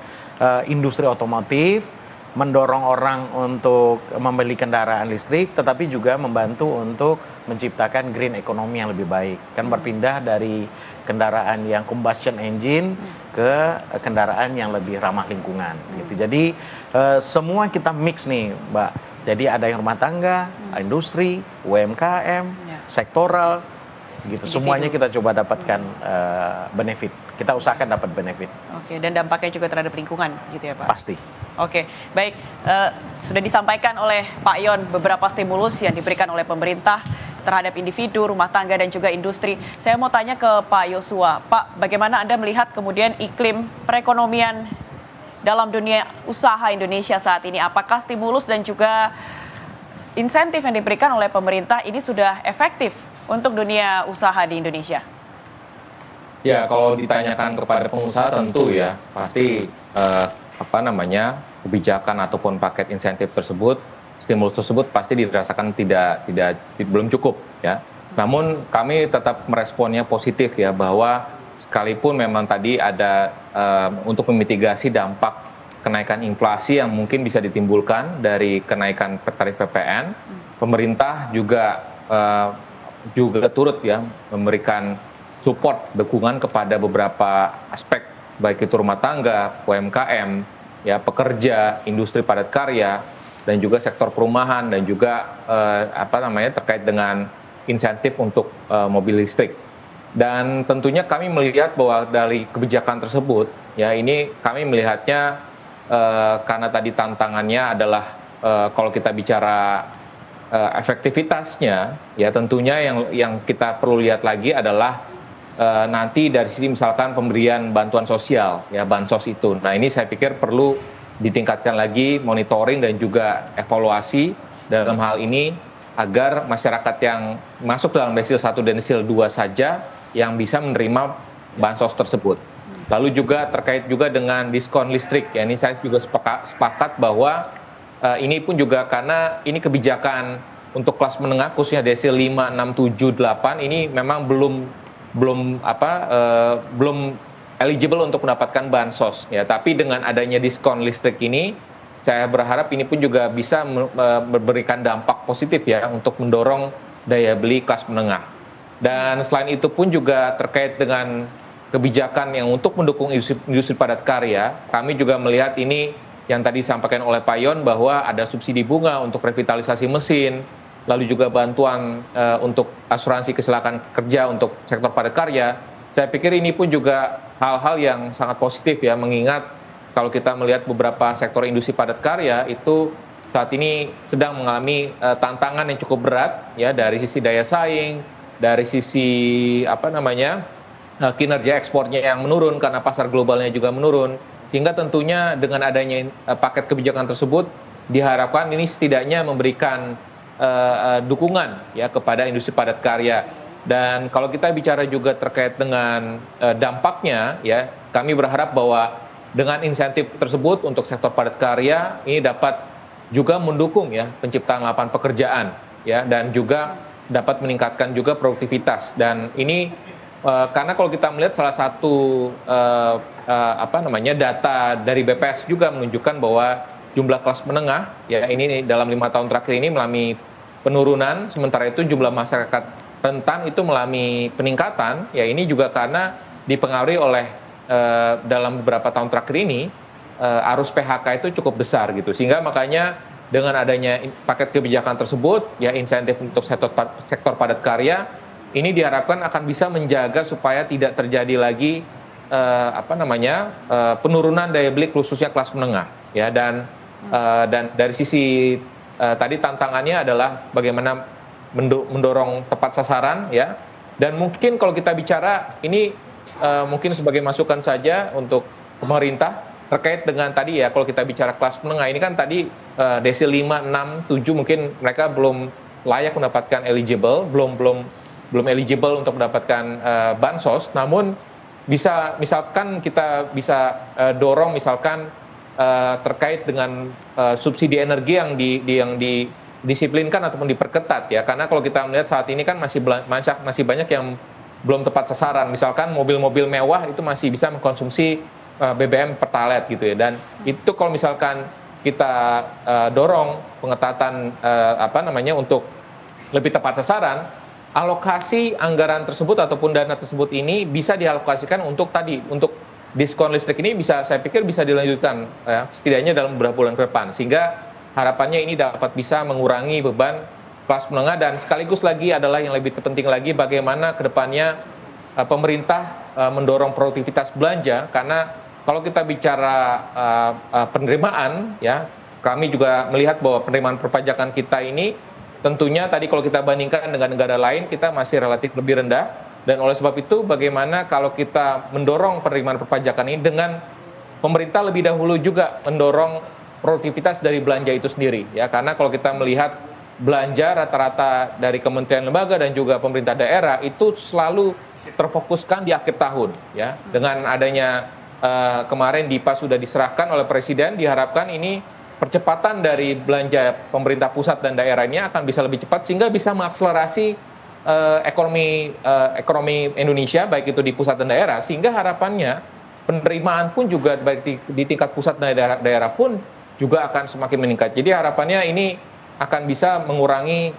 industri otomotif, mendorong orang untuk membeli kendaraan listrik, tetapi juga membantu untuk menciptakan green economy yang lebih baik. Kan berpindah dari kendaraan yang combustion engine ke kendaraan yang lebih ramah lingkungan gitu. Jadi semua kita mix nih, Mbak. Jadi ada yang rumah tangga, industri, UMKM, sektoral gitu. Semuanya kita coba dapatkan benefit. Kita usahakan dapat benefit. Oke, dan dampaknya juga terhadap lingkungan gitu ya, Pak? Pasti. Oke, baik. Sudah disampaikan oleh Pak Yon beberapa stimulus yang diberikan oleh pemerintah terhadap individu, rumah tangga, dan juga industri. Saya mau tanya ke Pak Yosua. Pak, bagaimana Anda melihat kemudian iklim perekonomian dalam dunia usaha Indonesia saat ini? Apakah stimulus dan juga insentif yang diberikan oleh pemerintah ini sudah efektif untuk dunia usaha di Indonesia? Ya, kalau ditanyakan kepada pengusaha tentu ya, pasti kebijakan ataupun paket insentif tersebut, stimulus tersebut pasti dirasakan belum cukup ya. Namun kami tetap meresponnya positif ya, bahwa sekalipun memang tadi ada untuk memitigasi dampak kenaikan inflasi yang mungkin bisa ditimbulkan dari kenaikan tarif PPN, pemerintah juga turut ya memberikan support, dukungan kepada beberapa aspek, baik itu rumah tangga, UMKM, ya pekerja, industri padat karya, dan juga sektor perumahan, dan juga terkait dengan insentif untuk mobil listrik. Dan tentunya kami melihat bahwa dari kebijakan tersebut, ya ini kami melihatnya karena tadi tantangannya adalah kalau kita bicara efektivitasnya, ya tentunya yang kita perlu lihat lagi adalah nanti dari sisi misalkan pemberian bantuan sosial, ya bansos itu. Nah ini saya pikir perlu ditingkatkan lagi monitoring dan juga evaluasi dalam hal ini agar masyarakat yang masuk dalam desil 1 dan desil 2 saja yang bisa menerima bansos tersebut. Lalu juga terkait juga dengan diskon listrik, ya ini saya juga sepakat bahwa ini pun juga karena ini kebijakan untuk kelas menengah khususnya desil 5, 6, 7, 8 ini memang belum eligible untuk mendapatkan bansos ya, tapi dengan adanya diskon listrik ini saya berharap ini pun juga bisa memberikan dampak positif ya untuk mendorong daya beli kelas menengah. Dan selain itu pun juga terkait dengan kebijakan yang untuk mendukung industri padat karya, kami juga melihat ini yang tadi disampaikan oleh Pak Yon bahwa ada subsidi bunga untuk revitalisasi mesin, lalu juga bantuan untuk asuransi kecelakaan kerja untuk sektor padat karya. Saya pikir ini pun juga hal-hal yang sangat positif ya, mengingat kalau kita melihat beberapa sektor industri padat karya itu saat ini sedang mengalami tantangan yang cukup berat ya, dari sisi daya saing, dari sisi kinerja ekspornya yang menurun karena pasar globalnya juga menurun, sehingga tentunya dengan adanya paket kebijakan tersebut diharapkan ini setidaknya memberikan dukungan ya kepada industri padat karya. Dan kalau kita bicara juga terkait dengan dampaknya ya, kami berharap bahwa dengan insentif tersebut untuk sektor padat karya ini dapat juga mendukung ya penciptaan lapangan pekerjaan ya, dan juga dapat meningkatkan juga produktivitas. Dan ini karena kalau kita melihat salah satu data dari BPS juga menunjukkan bahwa jumlah kelas menengah ya ini dalam 5 tahun terakhir ini mengalami penurunan, sementara itu jumlah masyarakat rentan itu mengalami peningkatan, ya ini juga karena dipengaruhi oleh dalam beberapa tahun terakhir ini arus PHK itu cukup besar gitu, sehingga makanya dengan adanya paket kebijakan tersebut, ya insentif untuk sektor padat karya, ini diharapkan akan bisa menjaga supaya tidak terjadi lagi penurunan daya beli khususnya kelas menengah, ya dan dari sisi tadi tantangannya adalah bagaimana mendorong tepat sasaran, ya, dan mungkin kalau kita bicara ini mungkin sebagai masukan saja untuk pemerintah terkait dengan tadi, ya, kalau kita bicara kelas menengah ini kan tadi desil 5, 6, 7 mungkin mereka belum layak mendapatkan belum eligible untuk mendapatkan bansos, namun misalkan kita bisa dorong misalkan terkait dengan subsidi energi yang didisiplinkan ataupun diperketat, ya, karena kalau kita melihat saat ini kan masih banyak yang belum tepat sasaran, misalkan mobil-mobil mewah itu masih bisa mengkonsumsi BBM Pertalite gitu, ya, dan itu kalau misalkan kita dorong pengetatan untuk lebih tepat sasaran, alokasi anggaran tersebut ataupun dana tersebut ini bisa dialokasikan untuk diskon listrik ini saya pikir bisa dilanjutkan, ya, setidaknya dalam beberapa bulan ke depan, sehingga harapannya ini dapat bisa mengurangi beban kelas menengah, dan sekaligus lagi adalah yang lebih penting lagi bagaimana ke depannya pemerintah mendorong produktivitas belanja, karena kalau kita bicara penerimaan, ya, kami juga melihat bahwa penerimaan perpajakan kita ini tentunya tadi kalau kita bandingkan dengan negara lain kita masih relatif lebih rendah. Dan oleh sebab itu bagaimana kalau kita mendorong penerimaan perpajakan ini dengan pemerintah lebih dahulu juga mendorong produktivitas dari belanja itu sendiri, ya, karena kalau kita melihat belanja rata-rata dari kementerian lembaga dan juga pemerintah daerah itu selalu terfokuskan di akhir tahun, ya, dengan adanya kemarin DIPA sudah diserahkan oleh Presiden, diharapkan ini percepatan dari belanja pemerintah pusat dan daerah ini akan bisa lebih cepat sehingga bisa mengakselerasi ekonomi Indonesia baik itu di pusat dan daerah, sehingga harapannya penerimaan pun juga baik di tingkat pusat dan daerah pun juga akan semakin meningkat. Jadi harapannya ini akan bisa mengurangi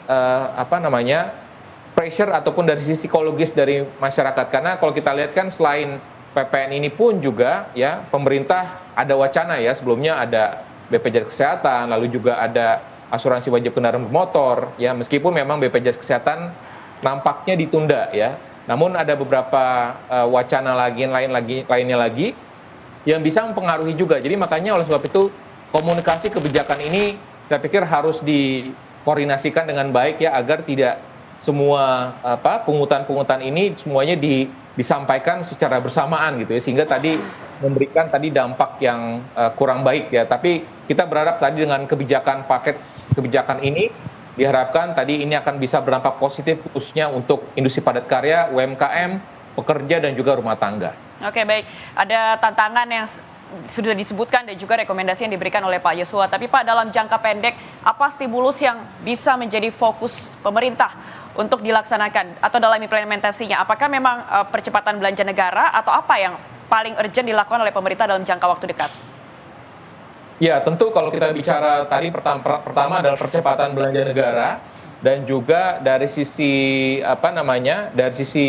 pressure ataupun dari sisi psikologis dari masyarakat, karena kalau kita lihat kan selain PPN ini pun juga, ya, pemerintah ada wacana, ya, sebelumnya ada BPJS Kesehatan, lalu juga ada asuransi wajib kendaraan bermotor, ya, meskipun memang BPJS Kesehatan nampaknya ditunda, ya, namun ada beberapa wacana lainnya lagi yang bisa mempengaruhi juga. Jadi makanya oleh sebab itu komunikasi kebijakan ini saya pikir harus dikoordinasikan dengan baik, ya, agar tidak semua pungutan-pungutan ini semuanya disampaikan secara bersamaan gitu, ya, sehingga tadi memberikan dampak yang kurang baik, ya. Tapi kita berharap tadi dengan paket kebijakan ini diharapkan tadi ini akan bisa berdampak positif khususnya untuk industri padat karya, UMKM, pekerja dan juga rumah tangga. Oke, baik. Ada tantangan yang sudah disebutkan dan juga rekomendasi yang diberikan oleh Pak Yosua. Tapi Pak, dalam jangka pendek, apa stimulus yang bisa menjadi fokus pemerintah untuk dilaksanakan atau dalam implementasinya? Apakah memang percepatan belanja negara atau apa yang paling urgent dilakukan oleh pemerintah dalam jangka waktu dekat? Ya, tentu kalau kita bicara tadi pertama adalah percepatan belanja negara, dan juga dari sisi dari sisi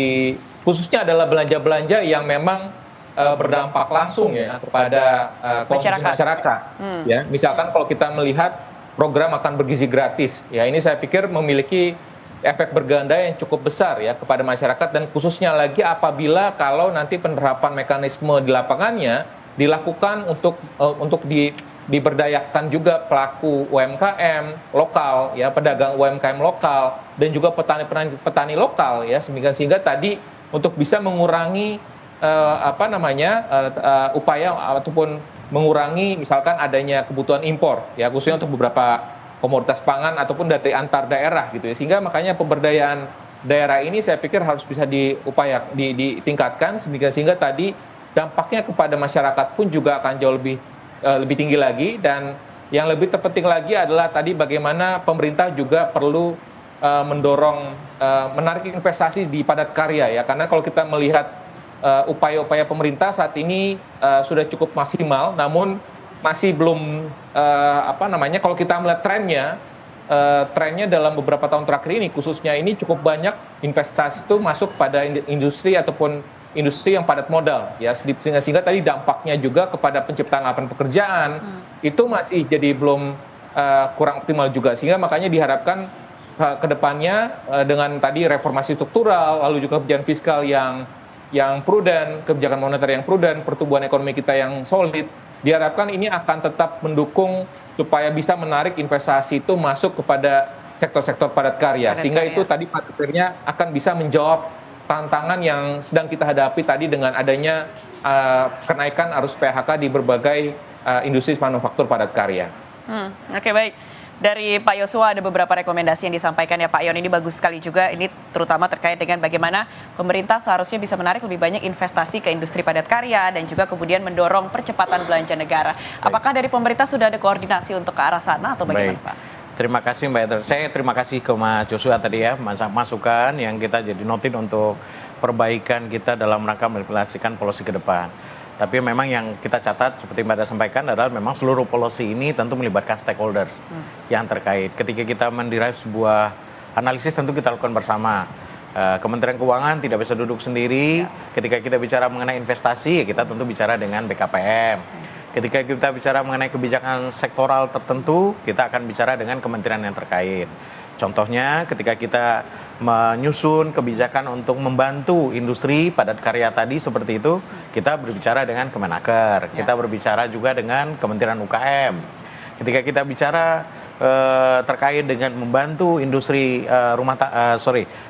khususnya adalah belanja-belanja yang memang berdampak langsung, ya, kepada konsumsi masyarakat. Ya, misalkan kalau kita melihat program makan bergizi gratis, ya, ini saya pikir memiliki efek berganda yang cukup besar, ya, kepada masyarakat, dan khususnya lagi apabila kalau nanti penerapan mekanisme di lapangannya dilakukan untuk diberdayakan juga pelaku UMKM lokal, ya, pedagang UMKM lokal dan juga petani lokal, ya, sehingga tadi untuk bisa mengurangi upaya ataupun mengurangi misalkan adanya kebutuhan impor, ya, khususnya untuk beberapa komoditas pangan ataupun dari antar daerah gitu, ya, sehingga makanya pemberdayaan daerah ini saya pikir harus bisa ditingkatkan sehingga tadi dampaknya kepada masyarakat pun juga akan jauh lebih tinggi lagi. Dan yang lebih terpenting lagi adalah tadi bagaimana pemerintah juga perlu mendorong menarik investasi di padat karya, ya, karena kalau kita melihat upaya-upaya pemerintah saat ini sudah cukup maksimal, namun masih belum kalau kita melihat trennya trennya dalam beberapa tahun terakhir ini, khususnya ini cukup banyak investasi itu masuk pada industri ataupun industri yang padat modal, ya, sehingga tadi dampaknya juga kepada penciptaan lapangan pekerjaan itu masih jadi belum kurang optimal juga, sehingga makanya diharapkan ke depannya dengan tadi reformasi struktural, lalu juga kebijakan fiskal yang prudent, kebijakan moneter yang prudent, pertumbuhan ekonomi kita yang solid, diharapkan ini akan tetap mendukung supaya bisa menarik investasi itu masuk kepada sektor-sektor padat karya, sehingga itu tadi pada akhirnya akan bisa menjawab tantangan yang sedang kita hadapi tadi dengan adanya kenaikan arus PHK di berbagai industri manufaktur padat karya. Oke, baik. Dari Pak Yosua ada beberapa rekomendasi yang disampaikan ya Pak Yon, ini bagus sekali juga, ini terutama terkait dengan bagaimana pemerintah seharusnya bisa menarik lebih banyak investasi ke industri padat karya dan juga kemudian mendorong percepatan belanja negara. Apakah dari pemerintah sudah ada koordinasi untuk ke arah sana atau bagaimana Pak? Terima kasih Mbak Edra. Saya terima kasih ke Mas Joshua tadi ya, masukan yang kita jadi notin untuk perbaikan kita dalam rangka mengimplementasikan policy ke depan. Tapi memang yang kita catat seperti Mbak Edra sampaikan adalah memang seluruh policy ini tentu melibatkan stakeholders yang terkait. Ketika kita menderive sebuah analisis tentu kita lakukan bersama. Kementerian Keuangan tidak bisa duduk sendiri. Ketika kita bicara mengenai investasi, kita tentu bicara dengan BKPM. Ketika kita bicara mengenai kebijakan sektoral tertentu, kita akan bicara dengan kementerian yang terkait. Contohnya ketika kita menyusun kebijakan untuk membantu industri padat karya tadi seperti itu, kita berbicara dengan Kemenaker, kita berbicara juga dengan Kementerian UKM. Ketika kita bicara terkait dengan membantu industri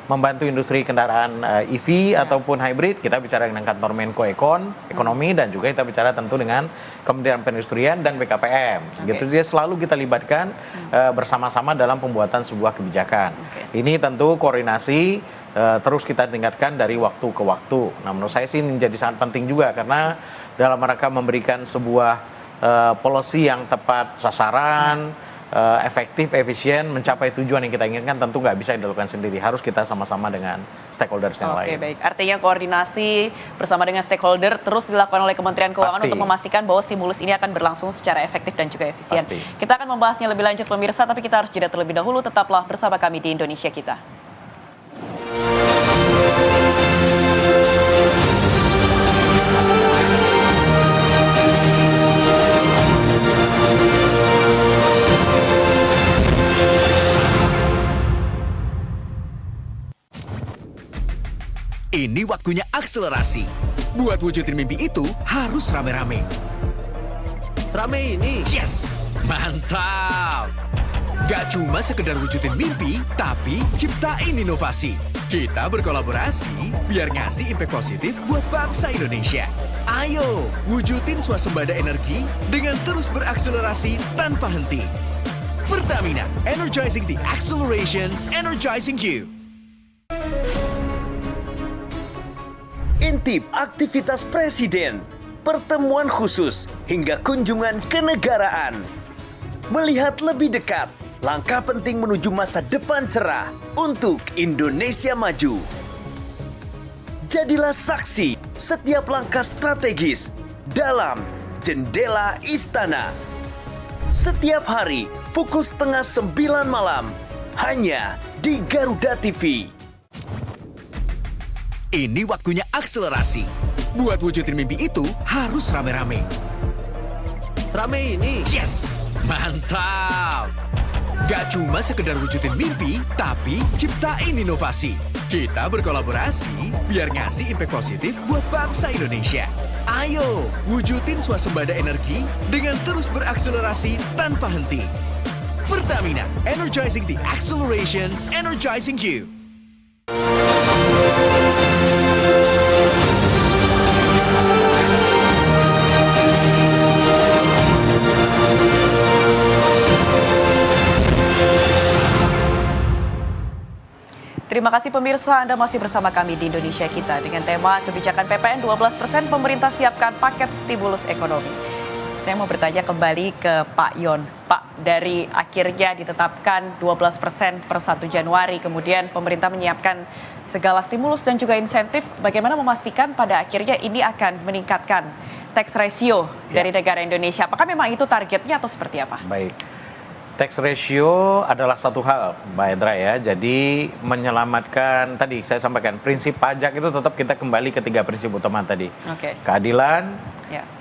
membantu industri kendaraan EV ataupun hybrid, kita bicara dengan kantor Menko Ekonomi dan juga kita bicara tentu dengan Kementerian Perindustrian dan BKPM. Gitu dia selalu kita libatkan bersama-sama dalam pembuatan sebuah kebijakan. Ini tentu koordinasi terus kita tingkatkan dari waktu ke waktu. Nah, menurut saya sih menjadi sangat penting juga karena dalam rangka memberikan sebuah policy yang tepat sasaran, efektif, efisien, mencapai tujuan yang kita inginkan tentu nggak bisa dilakukan sendiri. Harus kita sama-sama dengan stakeholders yang lain. Oke, baik. Artinya koordinasi bersama dengan stakeholder terus dilakukan oleh Kementerian Keuangan untuk memastikan bahwa stimulus ini akan berlangsung secara efektif dan juga efisien. Kita akan membahasnya lebih lanjut pemirsa, tapi kita harus jeda terlebih dahulu. Tetaplah bersama kami di Indonesia Kita. Ini waktunya akselerasi. Buat wujudin mimpi itu harus rame-rame. Rame ini. Yes! Mantap! Gak cuma sekedar wujudin mimpi, tapi ciptain inovasi. Kita berkolaborasi biar ngasih impact positif buat bangsa Indonesia. Ayo, wujudin swasembada energi dengan terus berakselerasi tanpa henti. Pertamina, energizing the acceleration, energizing you. Intip aktivitas Presiden, pertemuan khusus, hingga kunjungan kenegaraan. Melihat lebih dekat, langkah penting menuju masa depan cerah untuk Indonesia maju. Jadilah saksi setiap langkah strategis dalam Jendela Istana. Setiap hari pukul 8:30 malam, hanya di Garuda TV. Ini waktunya akselerasi. Buat wujudin mimpi itu harus rame-rame. Rame ini. Yes! Mantap! Gak cuma sekedar wujudin mimpi, tapi ciptain inovasi. Kita berkolaborasi biar ngasih impact positif buat bangsa Indonesia. Ayo, wujudin swasembada energi dengan terus berakselerasi tanpa henti. Pertamina, energizing the acceleration, energizing you. Terima kasih pemirsa, Anda masih bersama kami di Indonesia Kita dengan tema kebijakan PPN 12%, pemerintah siapkan paket stimulus ekonomi. Saya mau bertanya kembali ke Pak Yon. Pak, dari akhirnya ditetapkan 12% per 1 Januari, kemudian pemerintah menyiapkan segala stimulus dan juga insentif, bagaimana memastikan pada akhirnya ini akan meningkatkan tax ratio dari negara Indonesia? Apakah memang itu targetnya atau seperti apa? Baik. Tax ratio adalah satu hal, Mbak Edra ya. Jadi menyelamatkan, tadi saya sampaikan, prinsip pajak itu tetap kita kembali ke 3 prinsip utama tadi. Keadilan,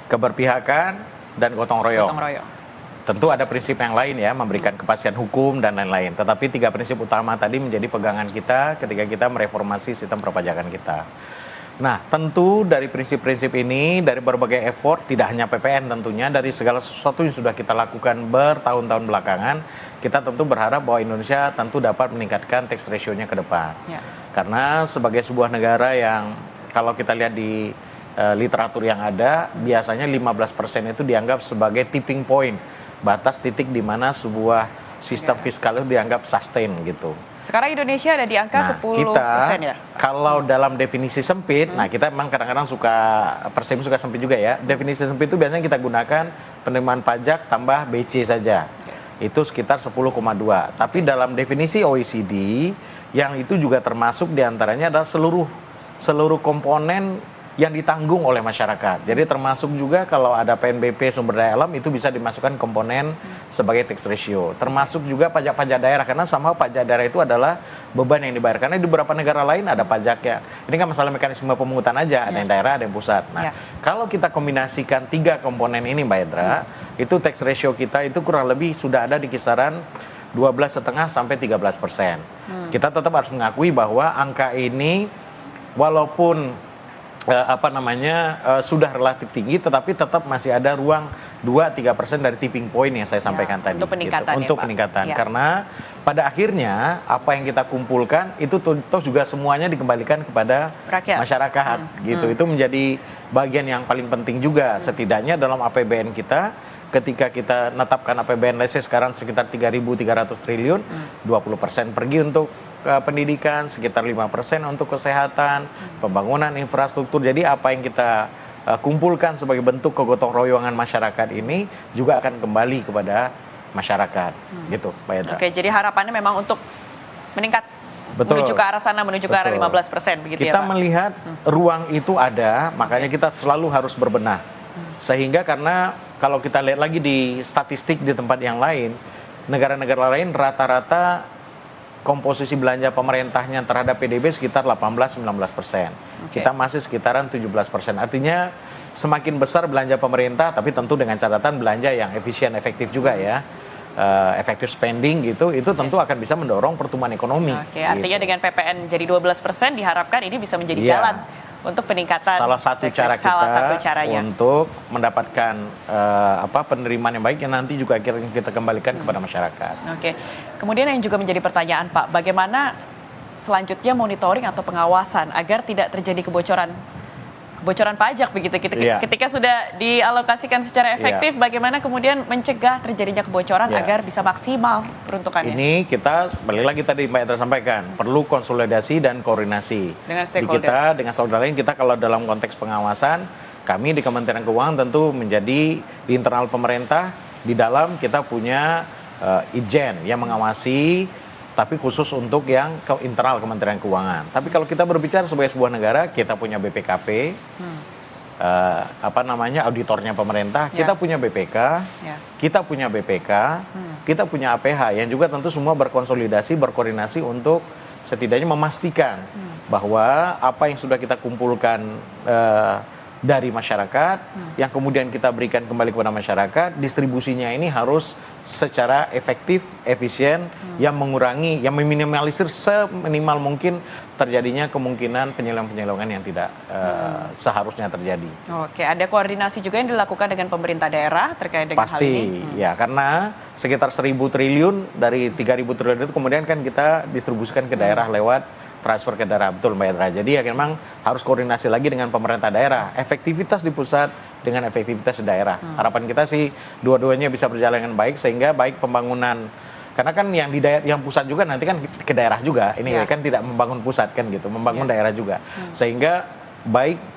keberpihakan, dan gotong royong. Tentu ada prinsip yang lain ya, memberikan kepastian hukum dan lain-lain. Tetapi 3 prinsip utama tadi menjadi pegangan kita ketika kita mereformasi sistem perpajakan kita. Nah, tentu dari prinsip-prinsip ini, dari berbagai effort, tidak hanya PPN tentunya, dari segala sesuatu yang sudah kita lakukan bertahun-tahun belakangan, kita tentu berharap bahwa Indonesia tentu dapat meningkatkan tax ratio-nya ke depan. Karena sebagai sebuah negara yang kalau kita lihat di literatur yang ada, biasanya 15% itu dianggap sebagai tipping point, batas titik di mana sebuah sistem fiskal itu dianggap sustain gitu. Sekarang Indonesia ada di angka 10% ya? Kalau dalam definisi sempit, nah kita memang kadang-kadang persepsi suka sempit juga ya. Definisi sempit itu biasanya kita gunakan penerimaan pajak tambah BC saja. Itu sekitar 10,2. Tapi dalam definisi OECD, yang itu juga termasuk diantaranya adalah seluruh komponen yang ditanggung oleh masyarakat. Jadi termasuk juga kalau ada PNBP sumber daya alam itu bisa dimasukkan komponen sebagai tax ratio. Termasuk juga pajak-pajak daerah, karena sama pajak daerah itu adalah beban yang dibayar. Karena di beberapa negara lain ada pajaknya. Ini kan masalah mekanisme pemungutan aja, ada yang daerah, ada yang pusat. Nah, kalau kita kombinasikan 3 komponen ini Mbak Edra, itu tax ratio kita itu kurang lebih sudah ada di kisaran 12,5 sampai 13%. Kita tetap harus mengakui bahwa angka ini walaupun sudah relatif tinggi, tetapi tetap masih ada ruang 2-3% dari tipping point yang saya sampaikan tadi. Untuk peningkatan gitu. Untuk peningkatan. Karena pada akhirnya apa yang kita kumpulkan itu toh juga semuanya dikembalikan kepada masyarakat. Gitu. Itu menjadi bagian yang paling penting juga. Setidaknya dalam APBN kita, ketika kita menetapkan APBN sekarang sekitar 3.300 triliun, 20% pergi untuk pendidikan, sekitar 5% untuk kesehatan, pembangunan infrastruktur. Jadi apa yang kita kumpulkan sebagai bentuk kegotong royongan masyarakat ini juga akan kembali kepada masyarakat. Gitu, Pak Edra. Oke, jadi harapannya memang untuk meningkat, menuju ke arah sana, menuju ke arah 15%, begitu kita ya Pak? melihat ruang itu ada, makanya kita selalu harus berbenah. Sehingga karena kalau kita lihat lagi di statistik di tempat yang lain, negara-negara lain rata-rata komposisi belanja pemerintahnya terhadap PDB sekitar 18-19%. Kita masih sekitaran 17%. Artinya semakin besar belanja pemerintah, tapi tentu dengan catatan belanja yang efisien, efektif juga ya. Effective spending gitu, itu tentu akan bisa mendorong pertumbuhan ekonomi. Artinya dengan PPN jadi 12% diharapkan ini bisa menjadi jalan untuk peningkatan. Salah satu cara kita untuk mendapatkan penerimaan yang baik yang nanti juga kita kembalikan kepada masyarakat. Kemudian yang juga menjadi pertanyaan Pak, bagaimana selanjutnya monitoring atau pengawasan agar tidak terjadi kebocoran pajak begitu ketika sudah dialokasikan secara efektif, bagaimana kemudian mencegah terjadinya kebocoran agar bisa maksimal peruntukannya? Ini kita balik lagi tadi Mbak Edra sampaikan, perlu konsolidasi dan koordinasi dengan stakeholder. Dengan stakeholder lain. Kita kalau dalam konteks pengawasan, kami di Kementerian Keuangan tentu menjadi di internal pemerintah, di dalam kita punya Itjen yang mengawasi, tapi khusus untuk yang ke internal Kementerian Keuangan. Tapi kalau kita berbicara sebagai sebuah negara, kita punya BPKP, auditornya pemerintah, kita punya BPK, kita punya BPK, kita punya APH yang juga tentu semua berkonsolidasi, berkoordinasi untuk setidaknya memastikan bahwa apa yang sudah kita kumpulkan dari masyarakat, yang kemudian kita berikan kembali kepada masyarakat, distribusinya ini harus secara efektif, efisien, yang mengurangi, yang meminimalisir seminimal mungkin terjadinya kemungkinan penyelewengan yang tidak seharusnya terjadi. Ada koordinasi juga yang dilakukan dengan pemerintah daerah terkait dengan hal ini? Pasti, ya, karena sekitar 1.000 triliun dari 3.000 triliun itu kemudian kan kita distribusikan ke daerah lewat transfer ke daerah, betul Mbak Edra. Jadi ya memang harus koordinasi lagi dengan pemerintah daerah. Efektivitas di pusat dengan efektivitas di daerah. Harapan kita sih dua-duanya bisa berjalan dengan baik, sehingga baik pembangunan, karena kan yang di daerah, yang pusat juga nanti kan ke daerah juga. Ini kan tidak membangun pusat kan gitu, membangun daerah juga. Sehingga baik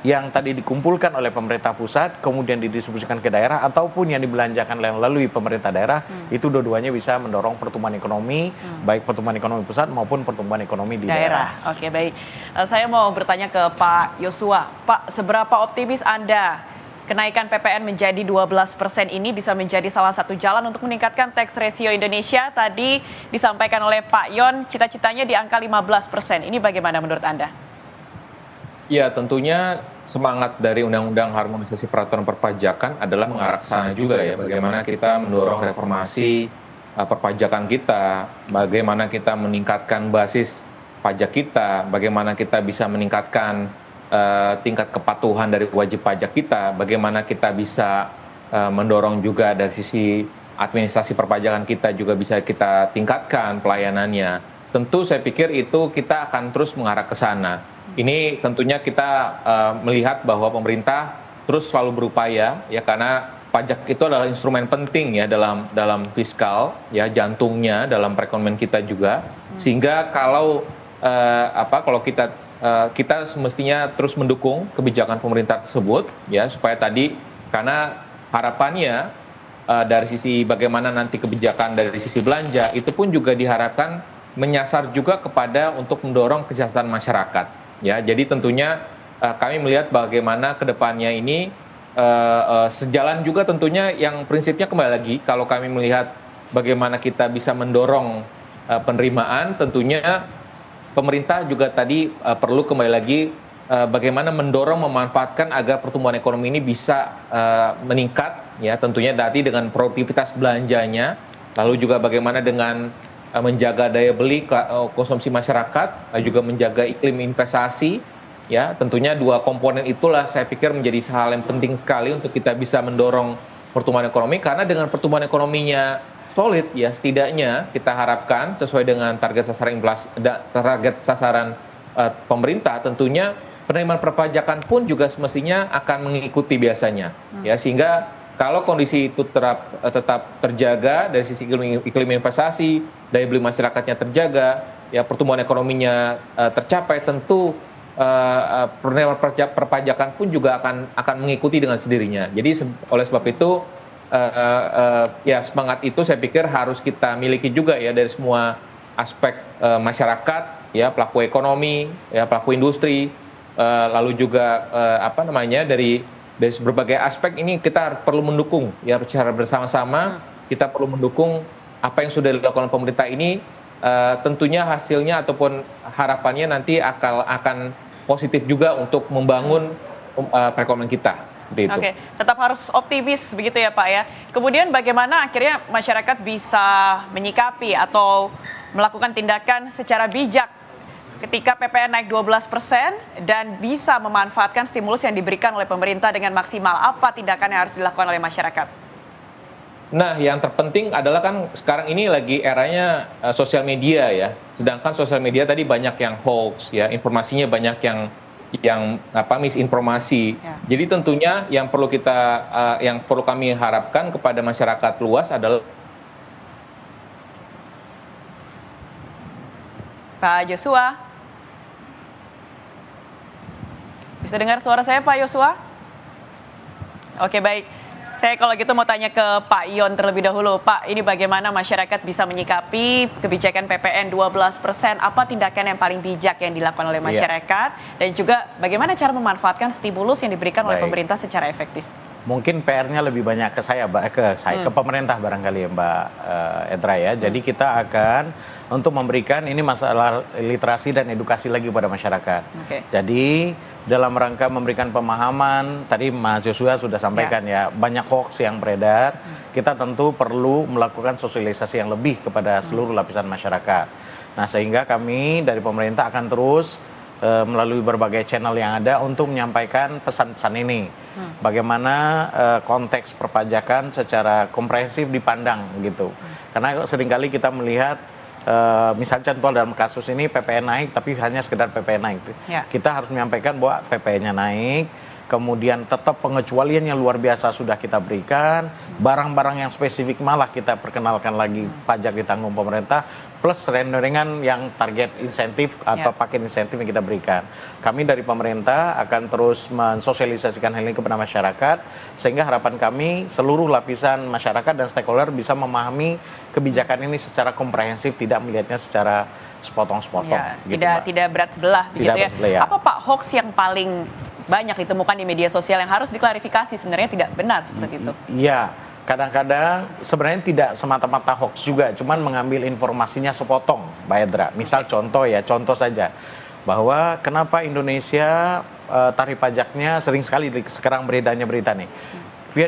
yang tadi dikumpulkan oleh pemerintah pusat kemudian didistribusikan ke daerah ataupun yang dibelanjakan melalui pemerintah daerah, itu dua-duanya bisa mendorong pertumbuhan ekonomi, baik pertumbuhan ekonomi pusat maupun pertumbuhan ekonomi di daerah. Baik. Saya mau bertanya ke Pak Yosua. Pak, seberapa optimis Anda kenaikan PPN menjadi 12% ini bisa menjadi salah satu jalan untuk meningkatkan tax ratio Indonesia. Tadi disampaikan oleh Pak Yon, cita-citanya di angka 15%. Ini bagaimana menurut Anda? Ya, tentunya semangat dari Undang-Undang Harmonisasi Peraturan Perpajakan adalah mengarah ke sana juga ya. Bagaimana kita mendorong reformasi perpajakan kita, bagaimana kita meningkatkan basis pajak kita, bagaimana kita bisa meningkatkan tingkat kepatuhan dari wajib pajak kita, bagaimana kita bisa mendorong juga dari sisi administrasi perpajakan kita juga bisa kita tingkatkan pelayanannya. Tentu saya pikir itu kita akan terus mengarah ke sana. Ini tentunya kita melihat bahwa pemerintah terus selalu berupaya ya, karena pajak itu adalah instrumen penting ya dalam fiskal ya, jantungnya dalam perekonomian kita juga. Sehingga kalau kita semestinya terus mendukung kebijakan pemerintah tersebut ya, supaya tadi, karena harapannya dari sisi bagaimana nanti kebijakan dari sisi belanja itu pun juga diharapkan menyasar juga kepada untuk mendorong kesejahteraan masyarakat ya. Jadi tentunya kami melihat bagaimana kedepannya ini sejalan juga tentunya yang prinsipnya kembali lagi, kalau kami melihat bagaimana kita bisa mendorong penerimaan, tentunya pemerintah juga tadi perlu kembali lagi bagaimana mendorong memanfaatkan agar pertumbuhan ekonomi ini bisa meningkat ya, tentunya tadi dengan produktivitas belanjanya, lalu juga bagaimana dengan menjaga daya beli konsumsi masyarakat, juga menjaga iklim investasi ya. Tentunya dua komponen itulah saya pikir menjadi hal yang penting sekali untuk kita bisa mendorong pertumbuhan ekonomi, karena dengan pertumbuhan ekonominya solid ya, setidaknya kita harapkan sesuai dengan target sasaran inflasi, target sasaran pemerintah, tentunya penerimaan perpajakan pun juga semestinya akan mengikuti biasanya ya, sehingga kalau kondisi itu tetap terjaga dari sisi iklim investasi, daya beli masyarakatnya terjaga, ya pertumbuhan ekonominya tercapai, tentu penerimaan perpajakan pun juga akan mengikuti dengan sendirinya. Jadi oleh sebab itu ya semangat itu saya pikir harus kita miliki juga ya dari semua aspek masyarakat, ya pelaku ekonomi, ya pelaku industri, lalu juga dari berbagai aspek ini kita perlu mendukung ya secara bersama-sama. Kita perlu mendukung apa yang sudah dilakukan pemerintah ini, tentunya hasilnya ataupun harapannya nanti akan positif juga untuk membangun perekonomian kita. Oke, tetap harus optimis begitu ya Pak ya. Kemudian bagaimana akhirnya masyarakat bisa menyikapi atau melakukan tindakan secara bijak ketika PPN naik 12% dan bisa memanfaatkan stimulus yang diberikan oleh pemerintah dengan maksimal? Apa tindakan yang harus dilakukan oleh masyarakat? Nah, yang terpenting adalah kan sekarang ini lagi eranya sosial media ya. Sedangkan sosial media tadi banyak yang hoax ya, informasinya banyak yang misinformasi. Ya. Jadi tentunya yang perlu kami harapkan kepada masyarakat luas adalah Pak Joshua. Bisa dengar suara saya Pak Joshua? Oke, baik. Saya kalau gitu mau tanya ke Pak Yon terlebih dahulu. Pak, ini bagaimana masyarakat bisa menyikapi kebijakan PPN 12%? Apa tindakan yang paling bijak yang dilakukan oleh masyarakat? Dan juga bagaimana cara memanfaatkan stimulus yang diberikan oleh pemerintah secara efektif? Mungkin PR-nya lebih banyak ke pemerintah barangkali ya Mbak Edra ya. Jadi kita akan untuk memberikan ini masalah literasi dan edukasi lagi pada masyarakat. Jadi dalam rangka memberikan pemahaman, tadi Mas Joshua sudah sampaikan ya, banyak hoax yang beredar. Kita tentu perlu melakukan sosialisasi yang lebih kepada seluruh lapisan masyarakat. Nah, sehingga kami dari pemerintah akan terus melalui berbagai channel yang ada untuk menyampaikan pesan-pesan ini. Bagaimana konteks perpajakan secara komprehensif dipandang gitu. Karena seringkali kita melihat misalnya contoh dalam kasus ini PPN naik tapi hanya sekedar PPN naik. Kita harus menyampaikan bahwa PPN-nya naik, kemudian tetap pengecualian yang luar biasa sudah kita berikan, barang-barang yang spesifik malah kita perkenalkan lagi pajak ditanggung pemerintah, plus renderingan yang target insentif atau paket insentif yang kita berikan. Kami dari pemerintah akan terus mensosialisasikan hal ini kepada masyarakat, sehingga harapan kami seluruh lapisan masyarakat dan stakeholder bisa memahami kebijakan ini secara komprehensif, tidak melihatnya secara sepotong-sepotong. Tidak berat sebelah begitu ya. Apa Pak hoax yang paling banyak ditemukan di media sosial yang harus diklarifikasi, sebenarnya tidak benar seperti itu. Iya, kadang-kadang sebenarnya tidak semata-mata hoax juga, cuman mengambil informasinya sepotong, Mbak Edra. Misal contoh saja, bahwa kenapa Indonesia tarif pajaknya sering sekali sekarang beredarnya berita nih.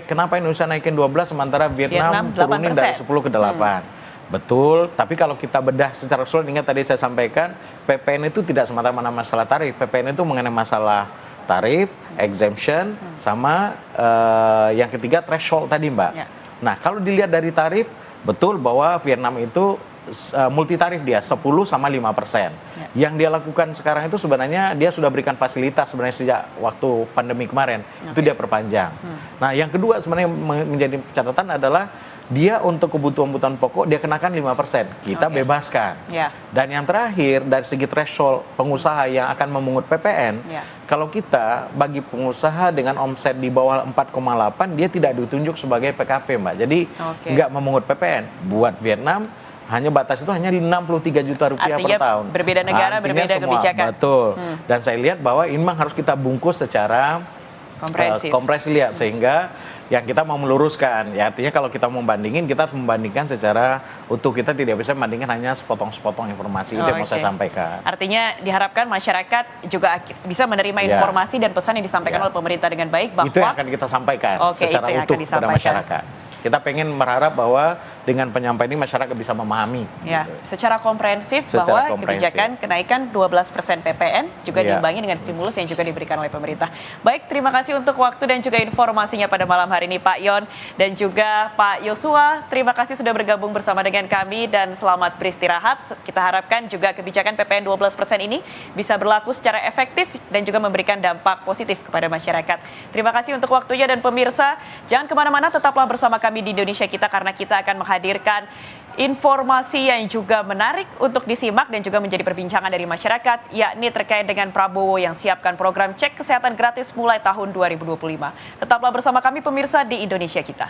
Kenapa Indonesia naikin 12 sementara Vietnam turunin dari 10 ke 8. Betul, tapi kalau kita bedah secara keseluruhan, ingat tadi saya sampaikan, PPN itu tidak semata-mata masalah tarif. PPN itu mengenai masalah tarif, exemption, sama yang ketiga threshold tadi, Mbak. Ya. Nah, kalau dilihat dari tarif, betul bahwa Vietnam itu multi tarif dia 10 sama 5%. Yang dia lakukan sekarang itu sebenarnya dia sudah berikan fasilitas sebenarnya sejak waktu pandemi kemarin. Itu dia perpanjang. Nah, yang kedua sebenarnya menjadi catatan adalah dia untuk kebutuhan pokok dia kenakan 5%. Kita bebaskan. Ya. Dan yang terakhir dari segi threshold pengusaha yang akan memungut PPN, kalau kita bagi pengusaha dengan omset di bawah 4,8 dia tidak ditunjuk sebagai PKP, Mbak. Jadi nggak memungut PPN. Buat Vietnam hanya batas itu hanya 63 juta rupiah per tahun. Berbeda negara, berbeda kebijakan. Betul. Dan saya lihat bahwa ini memang harus kita bungkus secara komprehensif lihat, sehingga yang kita mau meluruskan. Ya artinya kalau kita mau bandingin, kita harus membandingkan secara utuh. Kita tidak bisa membandingkan hanya sepotong-sepotong informasi. Itu yang mau saya sampaikan. Artinya diharapkan masyarakat juga bisa menerima informasi dan pesan yang disampaikan oleh pemerintah dengan baik, bahwa itu yang akan kita sampaikan secara utuh kepada masyarakat. Kita pengen berharap bahwa dengan penyampaian ini masyarakat bisa memahami. Ya, secara komprehensif bahwa kebijakan kenaikan 12% PPN juga diimbangi dengan stimulus yang juga diberikan oleh pemerintah. Baik, terima kasih untuk waktu dan juga informasinya pada malam hari ini Pak Yon dan juga Pak Yosua. Terima kasih sudah bergabung bersama dengan kami dan selamat beristirahat. Kita harapkan juga kebijakan PPN 12% ini bisa berlaku secara efektif dan juga memberikan dampak positif kepada masyarakat. Terima kasih untuk waktunya dan pemirsa. Jangan kemana-mana, tetaplah bersama kami di Indonesia Kita karena kita akan menghadirkan informasi yang juga menarik untuk disimak dan juga menjadi perbincangan dari masyarakat, yakni terkait dengan Prabowo yang siapkan program cek kesehatan gratis mulai tahun 2025. Tetaplah bersama kami pemirsa di Indonesia Kita.